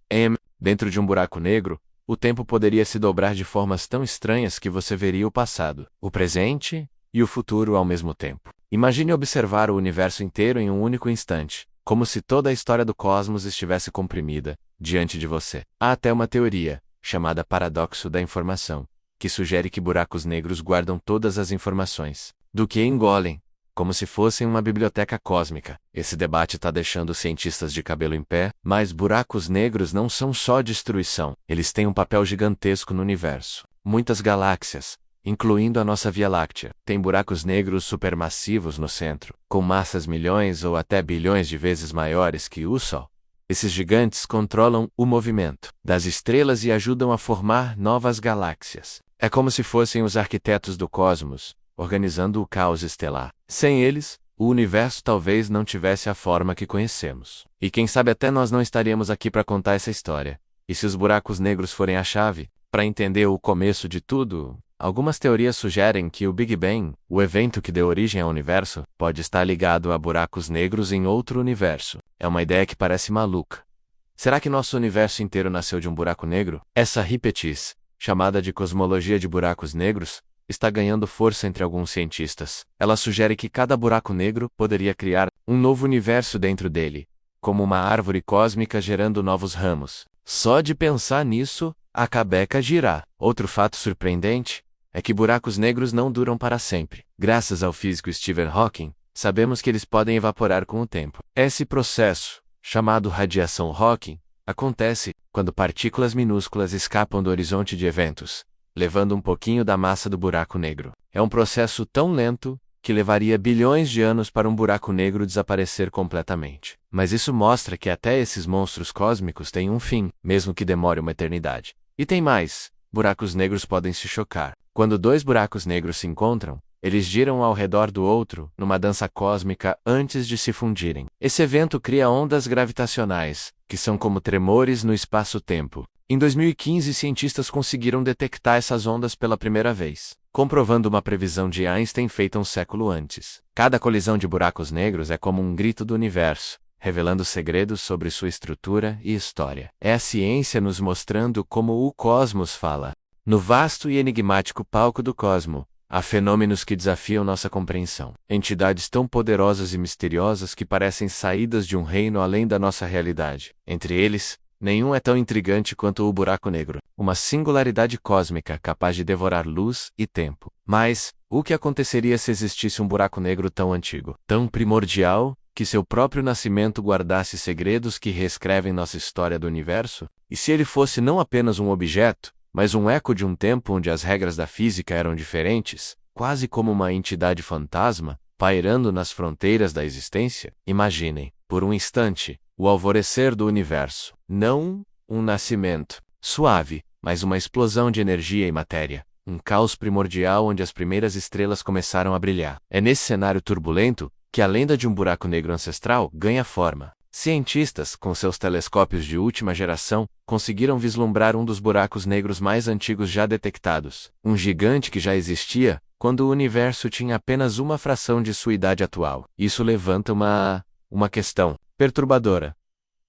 Speaker 1: Dentro de um buraco negro, o tempo poderia se dobrar de formas tão estranhas que você veria o passado, o presente e o futuro ao mesmo tempo. Imagine observar o universo inteiro em um único instante, como se toda a história do cosmos estivesse comprimida diante de você. Há até uma teoria, chamada paradoxo da informação, que sugere que buracos negros guardam todas as informações, do que engolem, como se fossem uma biblioteca cósmica. Esse debate está deixando os cientistas de cabelo em pé, mas buracos negros não são só destruição, eles têm um papel gigantesco no universo. Muitas galáxias, incluindo a nossa Via Láctea, têm buracos negros supermassivos no centro, com massas milhões ou até bilhões de vezes maiores que o Sol. Esses gigantes controlam o movimento das estrelas e ajudam a formar novas galáxias. É como se fossem os arquitetos do cosmos, organizando o caos estelar. Sem eles, o universo talvez não tivesse a forma que conhecemos. E quem sabe até nós não estaríamos aqui para contar essa história. E se os buracos negros forem a chave para entender o começo de tudo? Algumas teorias sugerem que o Big Bang, o evento que deu origem ao universo, pode estar ligado a buracos negros em outro universo. É uma ideia que parece maluca. Será que nosso universo inteiro nasceu de um buraco negro? Essa hipótese, chamada de cosmologia de buracos negros, está ganhando força entre alguns cientistas. Ela sugere que cada buraco negro poderia criar um novo universo dentro dele, como uma árvore cósmica gerando novos ramos. Só de pensar nisso, a cabeça gira. Outro fato surpreendente é que buracos negros não duram para sempre. Graças ao físico Stephen Hawking, sabemos que eles podem evaporar com o tempo. Esse processo, chamado radiação Hawking, acontece quando partículas minúsculas escapam do horizonte de eventos, levando um pouquinho da massa do buraco negro. É um processo tão lento que levaria bilhões de anos para um buraco negro desaparecer completamente. Mas isso mostra que até esses monstros cósmicos têm um fim, mesmo que demore uma eternidade. E tem mais: buracos negros podem se chocar. Quando dois buracos negros se encontram, eles giram ao redor do outro, numa dança cósmica antes de se fundirem. Esse evento cria ondas gravitacionais, que são como tremores no espaço-tempo. Em 2015, cientistas conseguiram detectar essas ondas pela primeira vez, comprovando uma previsão de Einstein feita um século antes. Cada colisão de buracos negros é como um grito do universo, revelando segredos sobre sua estrutura e história. É a ciência nos mostrando como o cosmos fala. No vasto e enigmático palco do cosmo, há fenômenos que desafiam nossa compreensão. Entidades tão poderosas e misteriosas que parecem saídas de um reino além da nossa realidade. Entre eles, nenhum é tão intrigante quanto o buraco negro, uma singularidade cósmica capaz de devorar luz e tempo. Mas, o que aconteceria se existisse um buraco negro tão antigo, tão primordial, que seu próprio nascimento guardasse segredos que reescrevem nossa história do universo? E se ele fosse não apenas um objeto, mas um eco de um tempo onde as regras da física eram diferentes, quase como uma entidade fantasma? pairando nas fronteiras da existência? Imaginem, por um instante, o alvorecer do universo. Não um nascimento suave, mas uma explosão de energia e matéria. Um caos primordial onde as primeiras estrelas começaram a brilhar. É nesse cenário turbulento que a lenda de um buraco negro ancestral ganha forma. Cientistas, com seus telescópios de última geração, conseguiram vislumbrar um dos buracos negros mais antigos já detectados. Um gigante que já existia quando o universo tinha apenas uma fração de sua idade atual. Isso levanta uma questão perturbadora.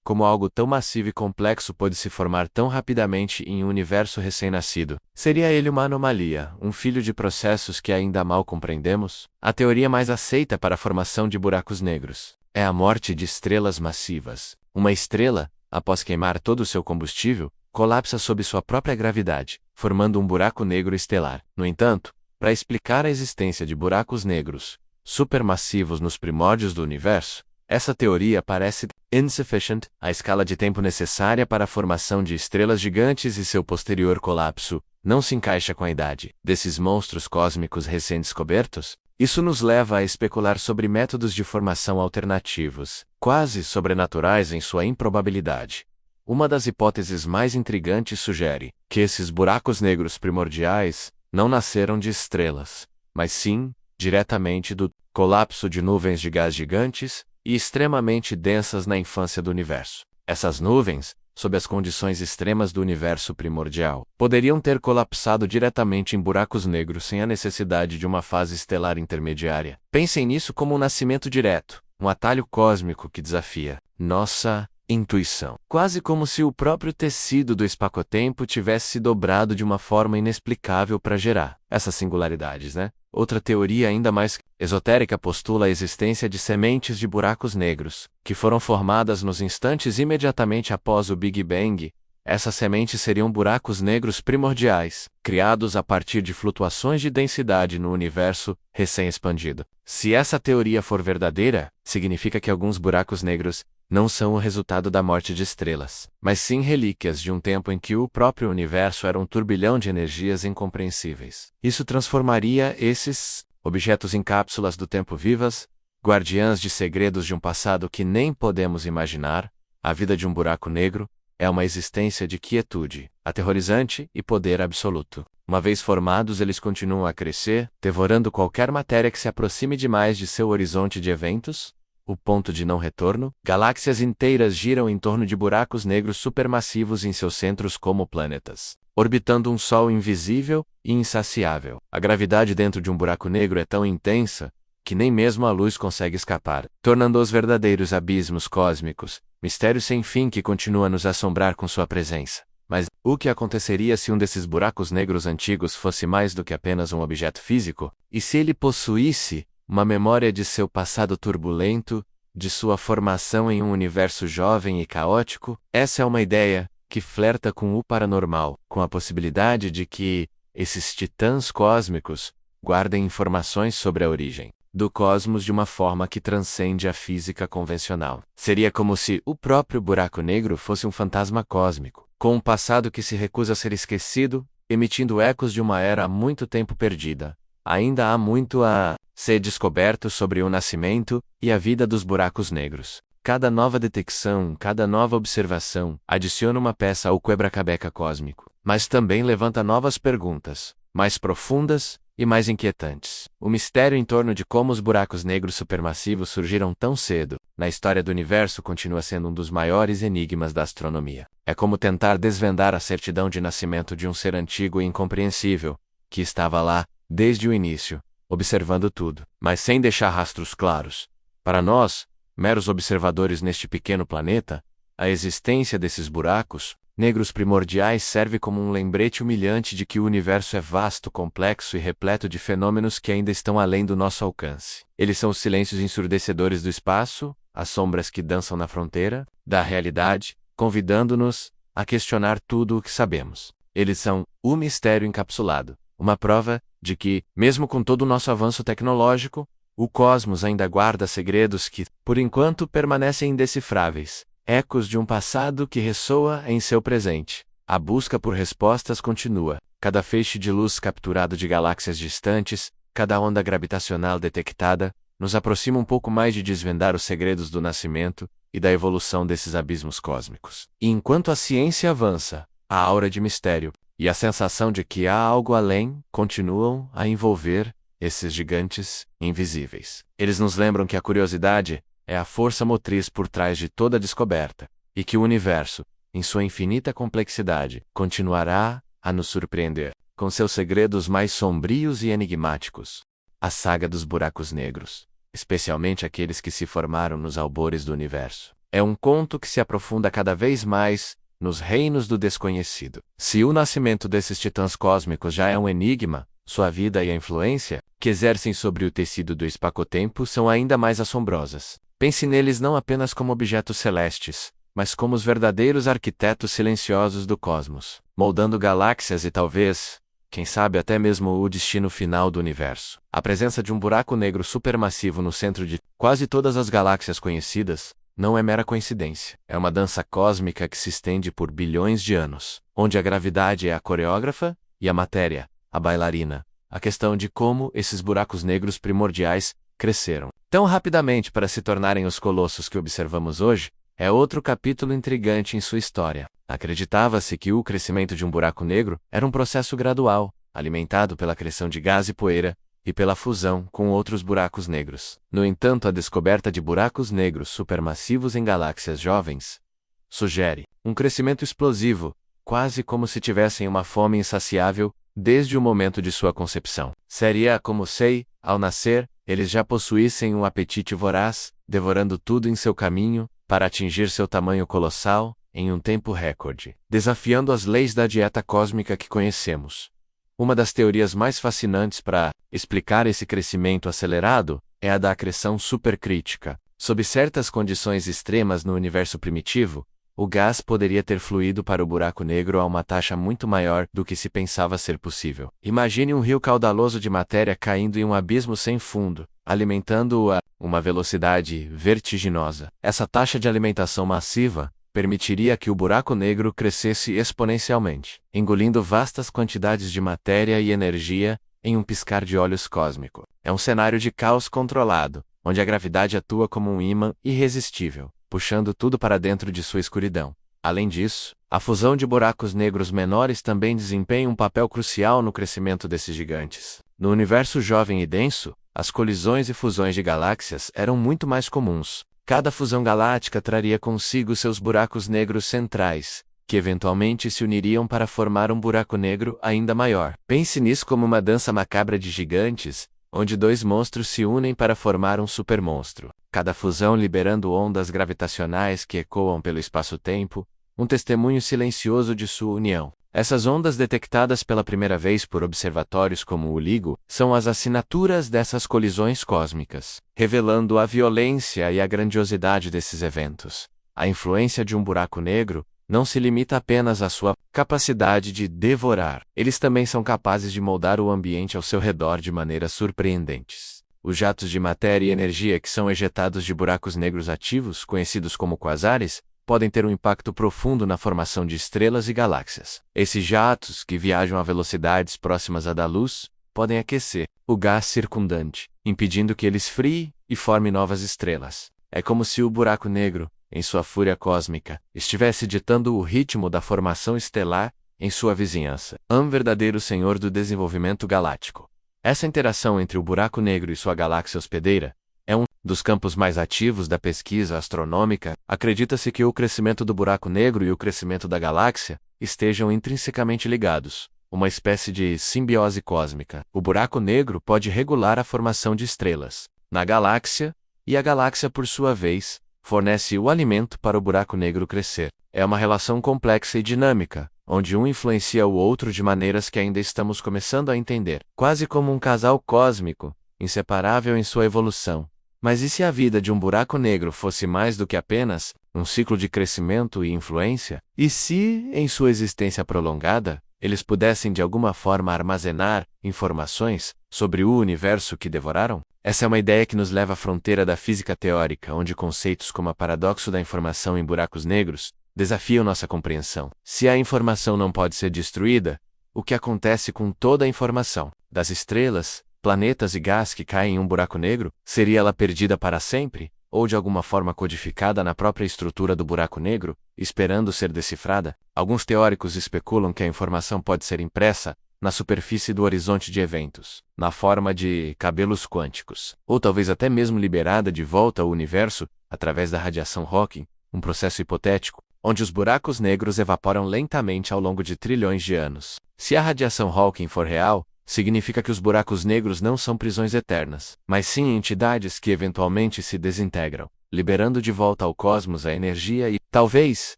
Speaker 1: Como algo tão massivo e complexo pôde se formar tão rapidamente em um universo recém-nascido? Seria ele uma anomalia, um filho de processos que ainda mal compreendemos? A teoria mais aceita para a formação de buracos negros é a morte de estrelas massivas. Uma estrela, após queimar todo o seu combustível, colapsa sob sua própria gravidade, formando um buraco negro estelar. No entanto, para explicar a existência de buracos negros supermassivos nos primórdios do universo, essa teoria parece insufficient. A escala de tempo necessária para a formação de estrelas gigantes e seu posterior colapso não se encaixa com a idade desses monstros cósmicos recém-descobertos. Isso nos leva a especular sobre métodos de formação alternativos, quase sobrenaturais em sua improbabilidade. Uma das hipóteses mais intrigantes sugere que esses buracos negros primordiais não nasceram de estrelas, mas sim, diretamente do colapso de nuvens de gás gigantes e extremamente densas na infância do universo. Essas nuvens, sob as condições extremas do universo primordial, poderiam ter colapsado diretamente em buracos negros sem a necessidade de uma fase estelar intermediária. Pensem nisso como um nascimento direto, um atalho cósmico que desafia nossa intuição. Quase como se o próprio tecido do espaço-tempo tivesse se dobrado de uma forma inexplicável para gerar essas singularidades, né? Outra teoria ainda mais esotérica postula a existência de sementes de buracos negros, que foram formadas nos instantes imediatamente após o Big Bang. Essas sementes seriam buracos negros primordiais, criados a partir de flutuações de densidade no universo recém-expandido. Se essa teoria for verdadeira, significa que alguns buracos negros não são o resultado da morte de estrelas, mas sim relíquias de um tempo em que o próprio universo era um turbilhão de energias incompreensíveis. Isso transformaria esses objetos em cápsulas do tempo vivas, guardiãs de segredos de um passado que nem podemos imaginar. A vida de um buraco negro é uma existência de quietude, aterrorizante e poder absoluto. Uma vez formados, eles continuam a crescer, devorando qualquer matéria que se aproxime demais de seu horizonte de eventos, o ponto de não retorno. Galáxias inteiras giram em torno de buracos negros supermassivos em seus centros como planetas, orbitando um sol invisível e insaciável. A gravidade dentro de um buraco negro é tão intensa que nem mesmo a luz consegue escapar, tornando-os verdadeiros abismos cósmicos, mistério sem fim que continua a nos assombrar com sua presença. Mas o que aconteceria se um desses buracos negros antigos fosse mais do que apenas um objeto físico? E se ele possuísse uma memória de seu passado turbulento, de sua formação em um universo jovem e caótico? Essa é uma ideia que flerta com o paranormal, com a possibilidade de que esses titãs cósmicos guardem informações sobre a origem do cosmos de uma forma que transcende a física convencional. Seria como se o próprio buraco negro fosse um fantasma cósmico, com um passado que se recusa a ser esquecido, emitindo ecos de uma era há muito tempo perdida. Ainda há muito a ser descoberto sobre o nascimento e a vida dos buracos negros. Cada nova detecção, cada nova observação, adiciona uma peça ao quebra-cabeça cósmico, mas também levanta novas perguntas, mais profundas e mais inquietantes. O mistério em torno de como os buracos negros supermassivos surgiram tão cedo na história do universo continua sendo um dos maiores enigmas da astronomia. É como tentar desvendar a certidão de nascimento de um ser antigo e incompreensível, que estava lá, desde o início, observando tudo, mas sem deixar rastros claros. Para nós, meros observadores neste pequeno planeta, a existência desses buracos negros primordiais serve como um lembrete humilhante de que o universo é vasto, complexo e repleto de fenômenos que ainda estão além do nosso alcance. Eles são os silêncios ensurdecedores do espaço, as sombras que dançam na fronteira da realidade, convidando-nos a questionar tudo o que sabemos. Eles são o mistério encapsulado, uma prova de que, mesmo com todo o nosso avanço tecnológico, o cosmos ainda guarda segredos que, por enquanto, permanecem indecifráveis. Ecos de um passado que ressoa em seu presente. A busca por respostas continua. Cada feixe de luz capturado de galáxias distantes, cada onda gravitacional detectada, nos aproxima um pouco mais de desvendar os segredos do nascimento e da evolução desses abismos cósmicos. E enquanto a ciência avança, a aura de mistério e a sensação de que há algo além continuam a envolver esses gigantes invisíveis. Eles nos lembram que a curiosidade é a força motriz por trás de toda descoberta, e que o universo, em sua infinita complexidade, continuará a nos surpreender com seus segredos mais sombrios e enigmáticos. A saga dos buracos negros, especialmente aqueles que se formaram nos albores do universo, é um conto que se aprofunda cada vez mais nos reinos do desconhecido. Se o nascimento desses titãs cósmicos já é um enigma, sua vida e a influência que exercem sobre o tecido do espaço-tempo são ainda mais assombrosas. Pense neles não apenas como objetos celestes, mas como os verdadeiros arquitetos silenciosos do cosmos, moldando galáxias e talvez, quem sabe até mesmo o destino final do universo. A presença de um buraco negro supermassivo no centro de quase todas as galáxias conhecidas não é mera coincidência. É uma dança cósmica que se estende por bilhões de anos, onde a gravidade é a coreógrafa e a matéria, a bailarina. A questão de como esses buracos negros primordiais cresceram tão rapidamente para se tornarem os colossos que observamos hoje é outro capítulo intrigante em sua história. Acreditava-se que o crescimento de um buraco negro era um processo gradual, alimentado pela acreção de gás e poeira, e pela fusão com outros buracos negros. No entanto, a descoberta de buracos negros supermassivos em galáxias jovens sugere um crescimento explosivo, quase como se tivessem uma fome insaciável desde o momento de sua concepção. Seria como se, ao nascer, eles já possuíssem um apetite voraz, devorando tudo em seu caminho, para atingir seu tamanho colossal, em um tempo recorde, desafiando as leis da dieta cósmica que conhecemos. Uma das teorias mais fascinantes para explicar esse crescimento acelerado é a da acreção supercrítica. Sob certas condições extremas no universo primitivo, o gás poderia ter fluído para o buraco negro a uma taxa muito maior do que se pensava ser possível. Imagine um rio caudaloso de matéria caindo em um abismo sem fundo, alimentando-o a uma velocidade vertiginosa. Essa taxa de alimentação massiva permitiria que o buraco negro crescesse exponencialmente, engolindo vastas quantidades de matéria e energia em um piscar de olhos cósmico. É um cenário de caos controlado, onde a gravidade atua como um ímã irresistível, puxando tudo para dentro de sua escuridão. Além disso, a fusão de buracos negros menores também desempenha um papel crucial no crescimento desses gigantes. No universo jovem e denso, as colisões e fusões de galáxias eram muito mais comuns. Cada fusão galáctica traria consigo seus buracos negros centrais, que eventualmente se uniriam para formar um buraco negro ainda maior. Pense nisso como uma dança macabra de gigantes, onde dois monstros se unem para formar um supermonstro, cada fusão liberando ondas gravitacionais que ecoam pelo espaço-tempo, um testemunho silencioso de sua união. Essas ondas detectadas pela primeira vez por observatórios como o LIGO são as assinaturas dessas colisões cósmicas, revelando a violência e a grandiosidade desses eventos. A influência de um buraco negro não se limita apenas à sua capacidade de devorar. Eles também são capazes de moldar o ambiente ao seu redor de maneiras surpreendentes. Os jatos de matéria e energia que são ejetados de buracos negros ativos, conhecidos como quasares, podem ter um impacto profundo na formação de estrelas e galáxias. Esses jatos, que viajam a velocidades próximas à da luz, podem aquecer o gás circundante, impedindo que ele esfrie e forme novas estrelas. É como se o buraco negro, em sua fúria cósmica, estivesse ditando o ritmo da formação estelar em sua vizinhança. Um verdadeiro senhor do desenvolvimento galáctico. Essa interação entre o buraco negro e sua galáxia hospedeira é um dos campos mais ativos da pesquisa astronômica. Acredita-se que o crescimento do buraco negro e o crescimento da galáxia estejam intrinsecamente ligados, uma espécie de simbiose cósmica. O buraco negro pode regular a formação de estrelas na galáxia, e a galáxia, por sua vez, fornece o alimento para o buraco negro crescer. É uma relação complexa e dinâmica, onde um influencia o outro de maneiras que ainda estamos começando a entender, quase como um casal cósmico, inseparável em sua evolução. Mas e se a vida de um buraco negro fosse mais do que apenas um ciclo de crescimento e influência? E se, em sua existência prolongada, eles pudessem de alguma forma armazenar informações sobre o universo que devoraram? Essa é uma ideia que nos leva à fronteira da física teórica, onde conceitos como o paradoxo da informação em buracos negros desafiam nossa compreensão. Se a informação não pode ser destruída, o que acontece com toda a informação? Das estrelas, planetas e gás que caem em um buraco negro, seria ela perdida para sempre, ou de alguma forma codificada na própria estrutura do buraco negro, esperando ser decifrada? Alguns teóricos especulam que a informação pode ser impressa na superfície do horizonte de eventos, na forma de cabelos quânticos, ou talvez até mesmo liberada de volta ao universo através da radiação Hawking, um processo hipotético, onde os buracos negros evaporam lentamente ao longo de trilhões de anos. Se a radiação Hawking for real, significa que os buracos negros não são prisões eternas, mas sim entidades que eventualmente se desintegram, liberando de volta ao cosmos a energia e, talvez,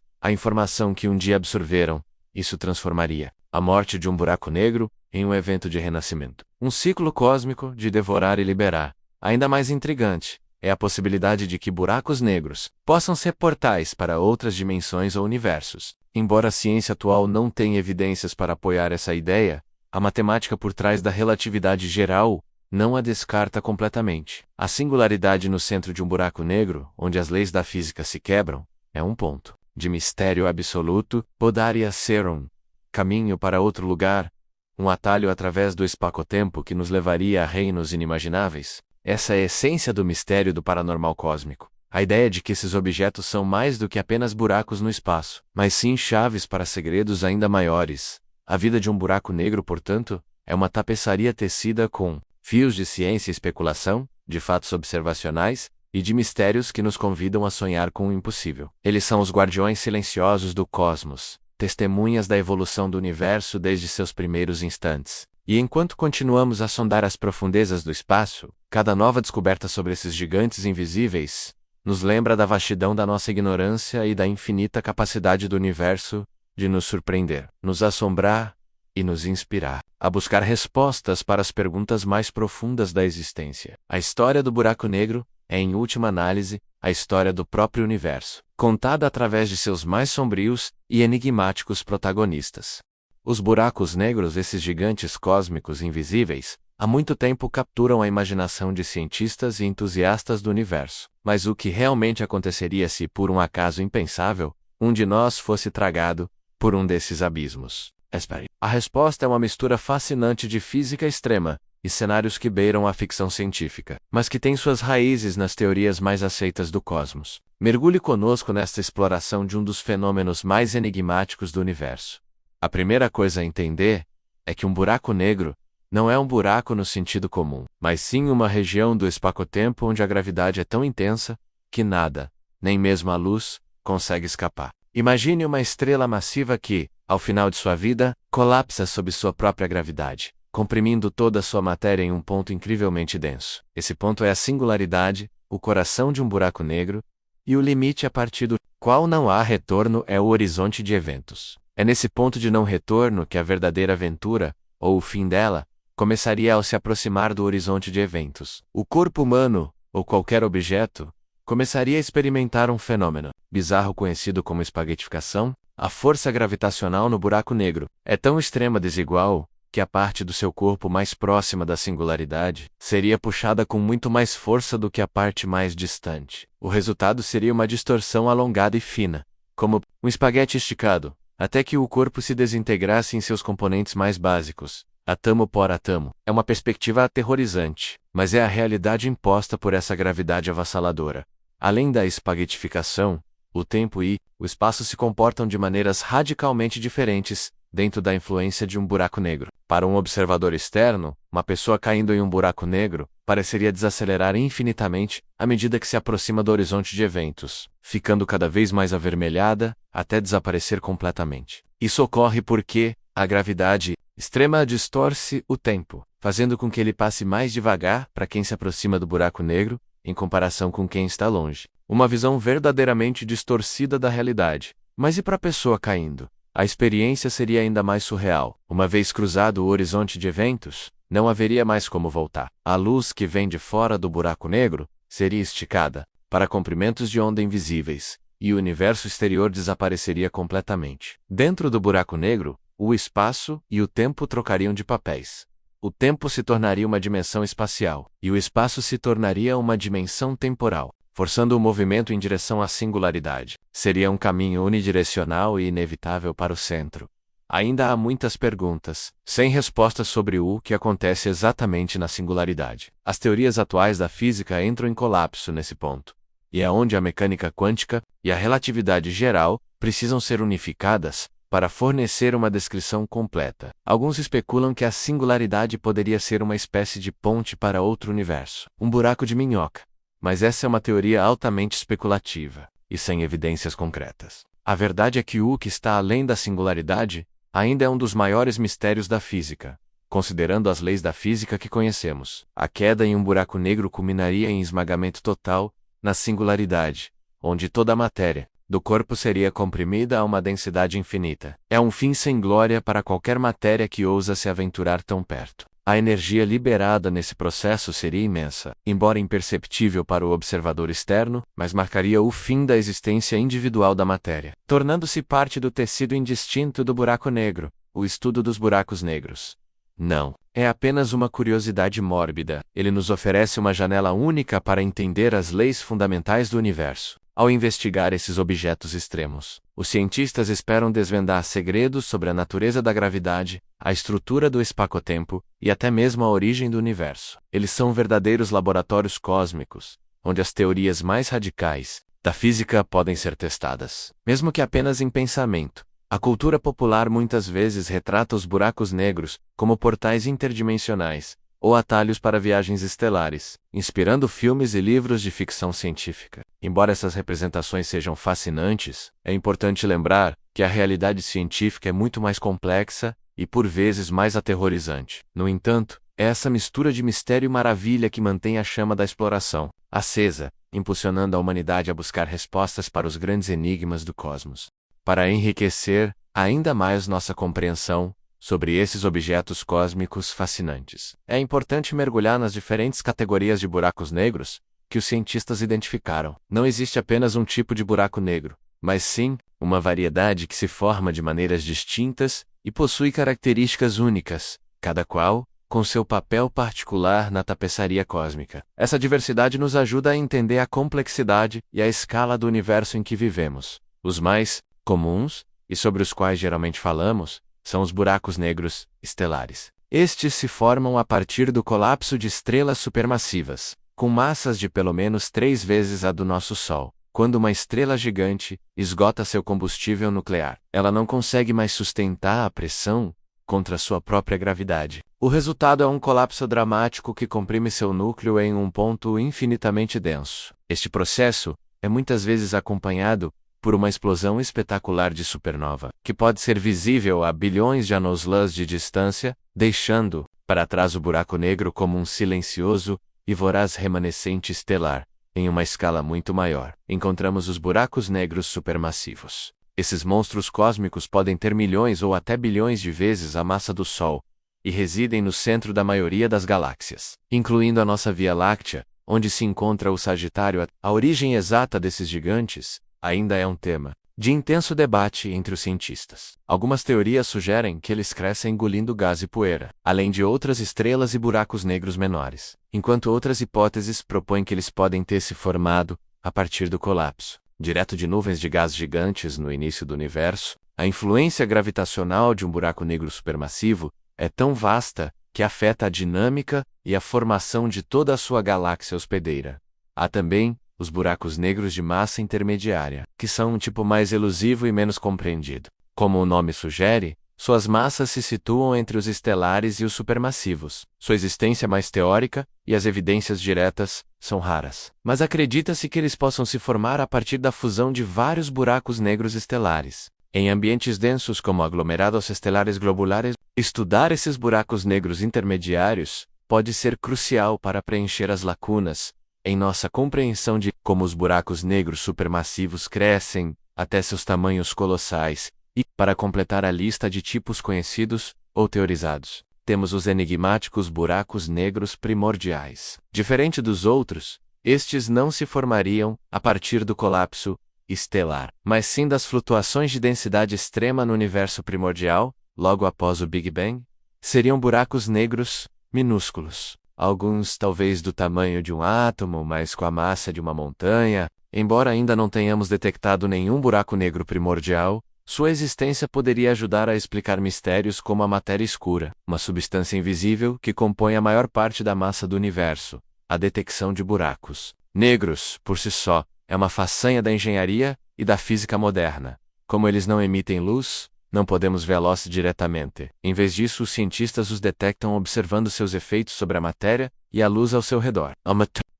Speaker 1: a informação que um dia absorveram. Isso transformaria a morte de um buraco negro em um evento de renascimento. Um ciclo cósmico de devorar e liberar. Ainda mais intrigante é a possibilidade de que buracos negros possam ser portais para outras dimensões ou universos. Embora a ciência atual não tenha evidências para apoiar essa ideia, a matemática por trás da relatividade geral não a descarta completamente. A singularidade no centro de um buraco negro, onde as leis da física se quebram, é um ponto de mistério absoluto. Podaria ser um caminho para outro lugar, um atalho através do espaço-tempo que nos levaria a reinos inimagináveis. Essa é a essência do mistério do paranormal cósmico. A ideia de que esses objetos são mais do que apenas buracos no espaço, mas sim chaves para segredos ainda maiores. A vida de um buraco negro, portanto, é uma tapeçaria tecida com fios de ciência e especulação, de fatos observacionais e de mistérios que nos convidam a sonhar com o impossível. Eles são os guardiões silenciosos do cosmos, testemunhas da evolução do universo desde seus primeiros instantes. E enquanto continuamos a sondar as profundezas do espaço, cada nova descoberta sobre esses gigantes invisíveis nos lembra da vastidão da nossa ignorância e da infinita capacidade do universo de nos surpreender, nos assombrar e nos inspirar a buscar respostas para as perguntas mais profundas da existência. A história do buraco negro é, em última análise, a história do próprio universo, contada através de seus mais sombrios e enigmáticos protagonistas. Os buracos negros, esses gigantes cósmicos invisíveis, há muito tempo capturam a imaginação de cientistas e entusiastas do universo. Mas o que realmente aconteceria se, por um acaso impensável, um de nós fosse tragado por um desses abismos? Espere. A resposta é uma mistura fascinante de física extrema e cenários que beiram a ficção científica, mas que tem suas raízes nas teorias mais aceitas do cosmos. Mergulhe conosco nesta exploração de um dos fenômenos mais enigmáticos do universo. A primeira coisa a entender é que um buraco negro não é um buraco no sentido comum, mas sim uma região do espaço-tempo onde a gravidade é tão intensa que nada, nem mesmo a luz, consegue escapar. Imagine uma estrela massiva que, ao final de sua vida, colapsa sob sua própria gravidade, comprimindo toda a sua matéria em um ponto incrivelmente denso. Esse ponto é a singularidade, o coração de um buraco negro, e o limite a partir do qual não há retorno é o horizonte de eventos. É nesse ponto de não retorno que a verdadeira aventura, ou o fim dela, começaria ao se aproximar do horizonte de eventos. O corpo humano, ou qualquer objeto, começaria a experimentar um fenômeno bizarro conhecido como espaguetificação. A força gravitacional no buraco negro é tão extrema desigual que a parte do seu corpo mais próxima da singularidade seria puxada com muito mais força do que a parte mais distante. O resultado seria uma distorção alongada e fina, como um espaguete esticado, até que o corpo se desintegrasse em seus componentes mais básicos, átomo por átomo. É uma perspectiva aterrorizante, mas é a realidade imposta por essa gravidade avassaladora. Além da espaguetificação, o tempo e o espaço se comportam de maneiras radicalmente diferentes dentro da influência de um buraco negro. Para um observador externo, uma pessoa caindo em um buraco negro pareceria desacelerar infinitamente à medida que se aproxima do horizonte de eventos, ficando cada vez mais avermelhada até desaparecer completamente. Isso ocorre porque a gravidade extrema distorce o tempo, fazendo com que ele passe mais devagar para quem se aproxima do buraco negro, em comparação com quem está longe. Uma visão verdadeiramente distorcida da realidade. Mas e para a pessoa caindo? A experiência seria ainda mais surreal. Uma vez cruzado o horizonte de eventos, não haveria mais como voltar. A luz que vem de fora do buraco negro seria esticada para comprimentos de onda invisíveis, e o universo exterior desapareceria completamente. Dentro do buraco negro, o espaço e o tempo trocariam de papéis. O tempo se tornaria uma dimensão espacial, e o espaço se tornaria uma dimensão temporal, forçando o movimento em direção à singularidade. Seria um caminho unidirecional e inevitável para o centro. Ainda há muitas perguntas, sem respostas sobre o que acontece exatamente na singularidade. As teorias atuais da física entram em colapso nesse ponto, e é onde a mecânica quântica e a relatividade geral precisam ser unificadas para fornecer uma descrição completa. Alguns especulam que a singularidade poderia ser uma espécie de ponte para outro universo, um buraco de minhoca. Mas essa é uma teoria altamente especulativa e sem evidências concretas. A verdade é que o que está além da singularidade ainda é um dos maiores mistérios da física. Considerando as leis da física que conhecemos, a queda em um buraco negro culminaria em esmagamento total na singularidade, onde toda a matéria do corpo seria comprimida a uma densidade infinita. É um fim sem glória para qualquer matéria que ousa se aventurar tão perto. A energia liberada nesse processo seria imensa, embora imperceptível para o observador externo, mas marcaria o fim da existência individual da matéria, tornando-se parte do tecido indistinto do buraco negro. O estudo dos buracos negros não é apenas uma curiosidade mórbida, ele nos oferece uma janela única para entender as leis fundamentais do universo. Ao investigar esses objetos extremos, os cientistas esperam desvendar segredos sobre a natureza da gravidade, a estrutura do espaço-tempo e até mesmo a origem do universo. Eles são verdadeiros laboratórios cósmicos, onde as teorias mais radicais da física podem ser testadas. Mesmo que apenas em pensamento, a cultura popular muitas vezes retrata os buracos negros como portais interdimensionais ou atalhos para viagens estelares, inspirando filmes e livros de ficção científica. Embora essas representações sejam fascinantes, é importante lembrar que a realidade científica é muito mais complexa e, por vezes, mais aterrorizante. No entanto, é essa mistura de mistério e maravilha que mantém a chama da exploração acesa, impulsionando a humanidade a buscar respostas para os grandes enigmas do cosmos. Para enriquecer ainda mais nossa compreensão sobre esses objetos cósmicos fascinantes, é importante mergulhar nas diferentes categorias de buracos negros que os cientistas identificaram. Não existe apenas um tipo de buraco negro, mas sim uma variedade que se forma de maneiras distintas e possui características únicas, cada qual com seu papel particular na tapeçaria cósmica. Essa diversidade nos ajuda a entender a complexidade e a escala do universo em que vivemos. Os mais comuns, e sobre os quais geralmente falamos, são os buracos negros estelares. Estes se formam a partir do colapso de estrelas supermassivas, com massas de pelo menos 3 vezes a do nosso Sol. Quando uma estrela gigante esgota seu combustível nuclear, ela não consegue mais sustentar a pressão contra sua própria gravidade. O resultado é um colapso dramático que comprime seu núcleo em um ponto infinitamente denso. Este processo é muitas vezes acompanhado por uma explosão espetacular de supernova, que pode ser visível a bilhões de anos-luz de distância, deixando para trás o buraco negro como um silencioso e voraz remanescente estelar. Em uma escala muito maior, encontramos os buracos negros supermassivos. Esses monstros cósmicos podem ter milhões ou até bilhões de vezes a massa do Sol, e residem no centro da maioria das galáxias, incluindo a nossa Via Láctea, onde se encontra o Sagitário. A origem exata desses gigantes ainda é um tema de intenso debate entre os cientistas. Algumas teorias sugerem que eles crescem engolindo gás e poeira, além de outras estrelas e buracos negros menores, enquanto outras hipóteses propõem que eles podem ter se formado a partir do colapso direto de nuvens de gás gigantes no início do universo. A influência gravitacional de um buraco negro supermassivo é tão vasta que afeta a dinâmica e a formação de toda a sua galáxia hospedeira. Há também os buracos negros de massa intermediária, que são um tipo mais elusivo e menos compreendido. Como o nome sugere, suas massas se situam entre os estelares e os supermassivos. Sua existência é mais teórica, e as evidências diretas são raras. Mas acredita-se que eles possam se formar a partir da fusão de vários buracos negros estelares. Em ambientes densos como aglomerados estelares globulares, estudar esses buracos negros intermediários pode ser crucial para preencher as lacunas em nossa compreensão de como os buracos negros supermassivos crescem até seus tamanhos colossais. E, para completar a lista de tipos conhecidos ou teorizados, temos os enigmáticos buracos negros primordiais. Diferente dos outros, estes não se formariam a partir do colapso estelar, mas sim das flutuações de densidade extrema no universo primordial, logo após o Big Bang. Seriam buracos negros minúsculos, alguns talvez do tamanho de um átomo, mas com a massa de uma montanha. Embora ainda não tenhamos detectado nenhum buraco negro primordial, Sua existência poderia ajudar a explicar mistérios como a matéria escura, uma substância invisível que compõe a maior parte da massa do universo. A detecção de buracos negros, por si só, é uma façanha da engenharia e da física moderna. Como eles não emitem luz, não podemos vê-los diretamente. Em vez disso, os cientistas os detectam observando seus efeitos sobre a matéria e a luz ao seu redor.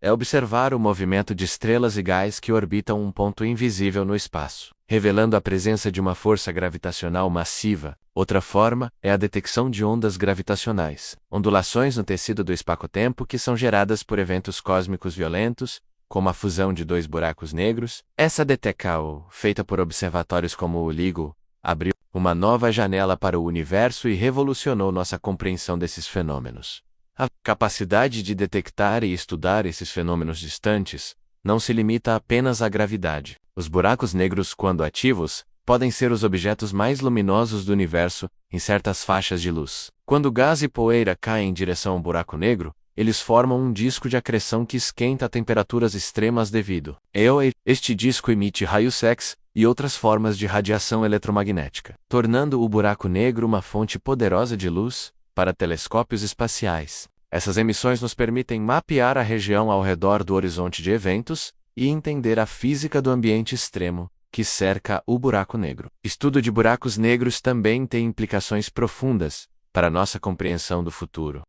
Speaker 1: É observar o movimento de estrelas e gás que orbitam um ponto invisível no espaço, revelando a presença de uma força gravitacional massiva. Outra forma é a detecção de ondas gravitacionais, ondulações no tecido do espaço-tempo que são geradas por eventos cósmicos violentos, como a fusão de dois buracos negros. Essa detecção, feita por observatórios como o LIGO, abriu uma nova janela para o universo e revolucionou nossa compreensão desses fenômenos. A capacidade de detectar e estudar esses fenômenos distantes não se limita apenas à gravidade. Os buracos negros, quando ativos, podem ser os objetos mais luminosos do universo em certas faixas de luz. Quando gás e poeira caem em direção ao buraco negro, eles formam um disco de acreção que esquenta a temperaturas extremas devido este disco emite raios X e outras formas de radiação eletromagnética, tornando o buraco negro uma fonte poderosa de luz para telescópios espaciais. Essas emissões nos permitem mapear a região ao redor do horizonte de eventos e entender a física do ambiente extremo que cerca o buraco negro. Estudo de buracos negros também tem implicações profundas para nossa compreensão do futuro.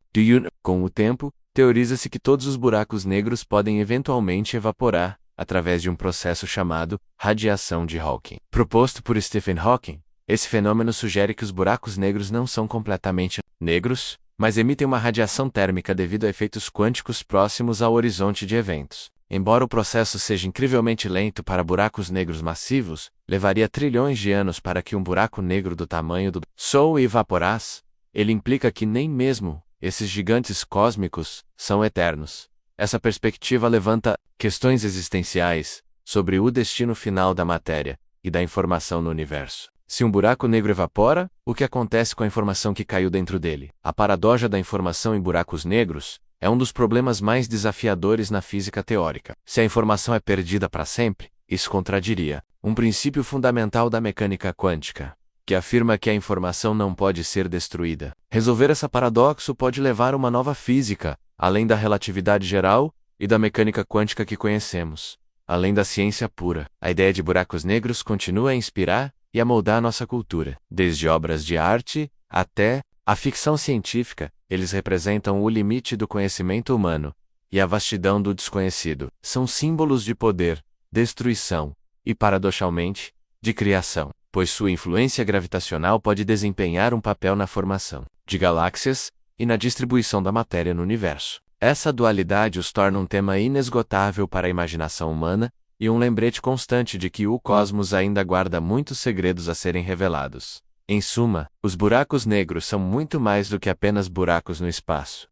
Speaker 1: Com o tempo, teoriza-se que todos os buracos negros podem eventualmente evaporar através de um processo chamado radiação de Hawking. Proposto por Stephen Hawking, esse fenômeno sugere que os buracos negros não são completamente negros, mas emitem uma radiação térmica devido a efeitos quânticos próximos ao horizonte de eventos. Embora o processo seja incrivelmente lento para buracos negros massivos, levaria trilhões de anos para que um buraco negro do tamanho do Sol evaporasse. Ele implica que nem mesmo esses gigantes cósmicos são eternos. Essa perspectiva levanta questões existenciais sobre o destino final da matéria e da informação no universo. Se um buraco negro evapora, o que acontece com a informação que caiu dentro dele? A paradoxa da informação em buracos negros é um dos problemas mais desafiadores na física teórica. Se a informação é perdida para sempre, isso contradiria um princípio fundamental da mecânica quântica, que afirma que a informação não pode ser destruída. Resolver esse paradoxo pode levar a uma nova física, além da relatividade geral e da mecânica quântica que conhecemos. Além da ciência pura, a ideia de buracos negros continua a inspirar e a moldar nossa cultura. Desde obras de arte até a ficção científica, eles representam o limite do conhecimento humano e a vastidão do desconhecido. São símbolos de poder, destruição e, paradoxalmente, de criação, pois sua influência gravitacional pode desempenhar um papel na formação de galáxias e na distribuição da matéria no universo. Essa dualidade os torna um tema inesgotável para a imaginação humana e um lembrete constante de que o cosmos ainda guarda muitos segredos a serem revelados. Em suma, os buracos negros são muito mais do que apenas buracos no espaço.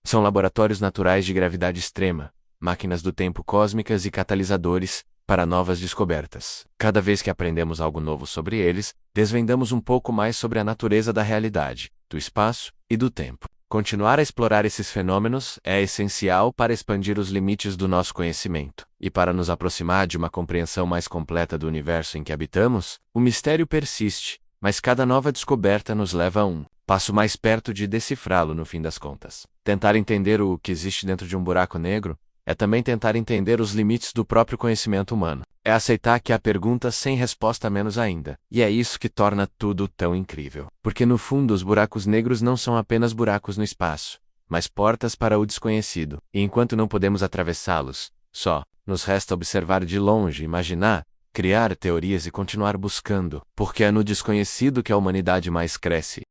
Speaker 1: São laboratórios naturais de gravidade extrema, máquinas do tempo cósmicas e catalisadores para novas descobertas. Cada vez que aprendemos algo novo sobre eles, desvendamos um pouco mais sobre a natureza da realidade, do espaço e do tempo. Continuar a explorar esses fenômenos é essencial para expandir os limites do nosso conhecimento. E para nos aproximar de uma compreensão mais completa do universo em que habitamos, o mistério persiste, mas cada nova descoberta nos leva a um passo mais perto de decifrá-lo no fim das contas. Tentar entender o que existe dentro de um buraco negro é também tentar entender os limites do próprio conhecimento humano. É aceitar que há perguntas sem resposta menos ainda. E é isso que torna tudo tão incrível. Porque no fundo os buracos negros não são apenas buracos no espaço, mas portas para o desconhecido. E enquanto não podemos atravessá-los, só nos resta observar de longe, imaginar, criar teorias e continuar buscando. Porque é no desconhecido que a humanidade mais cresce.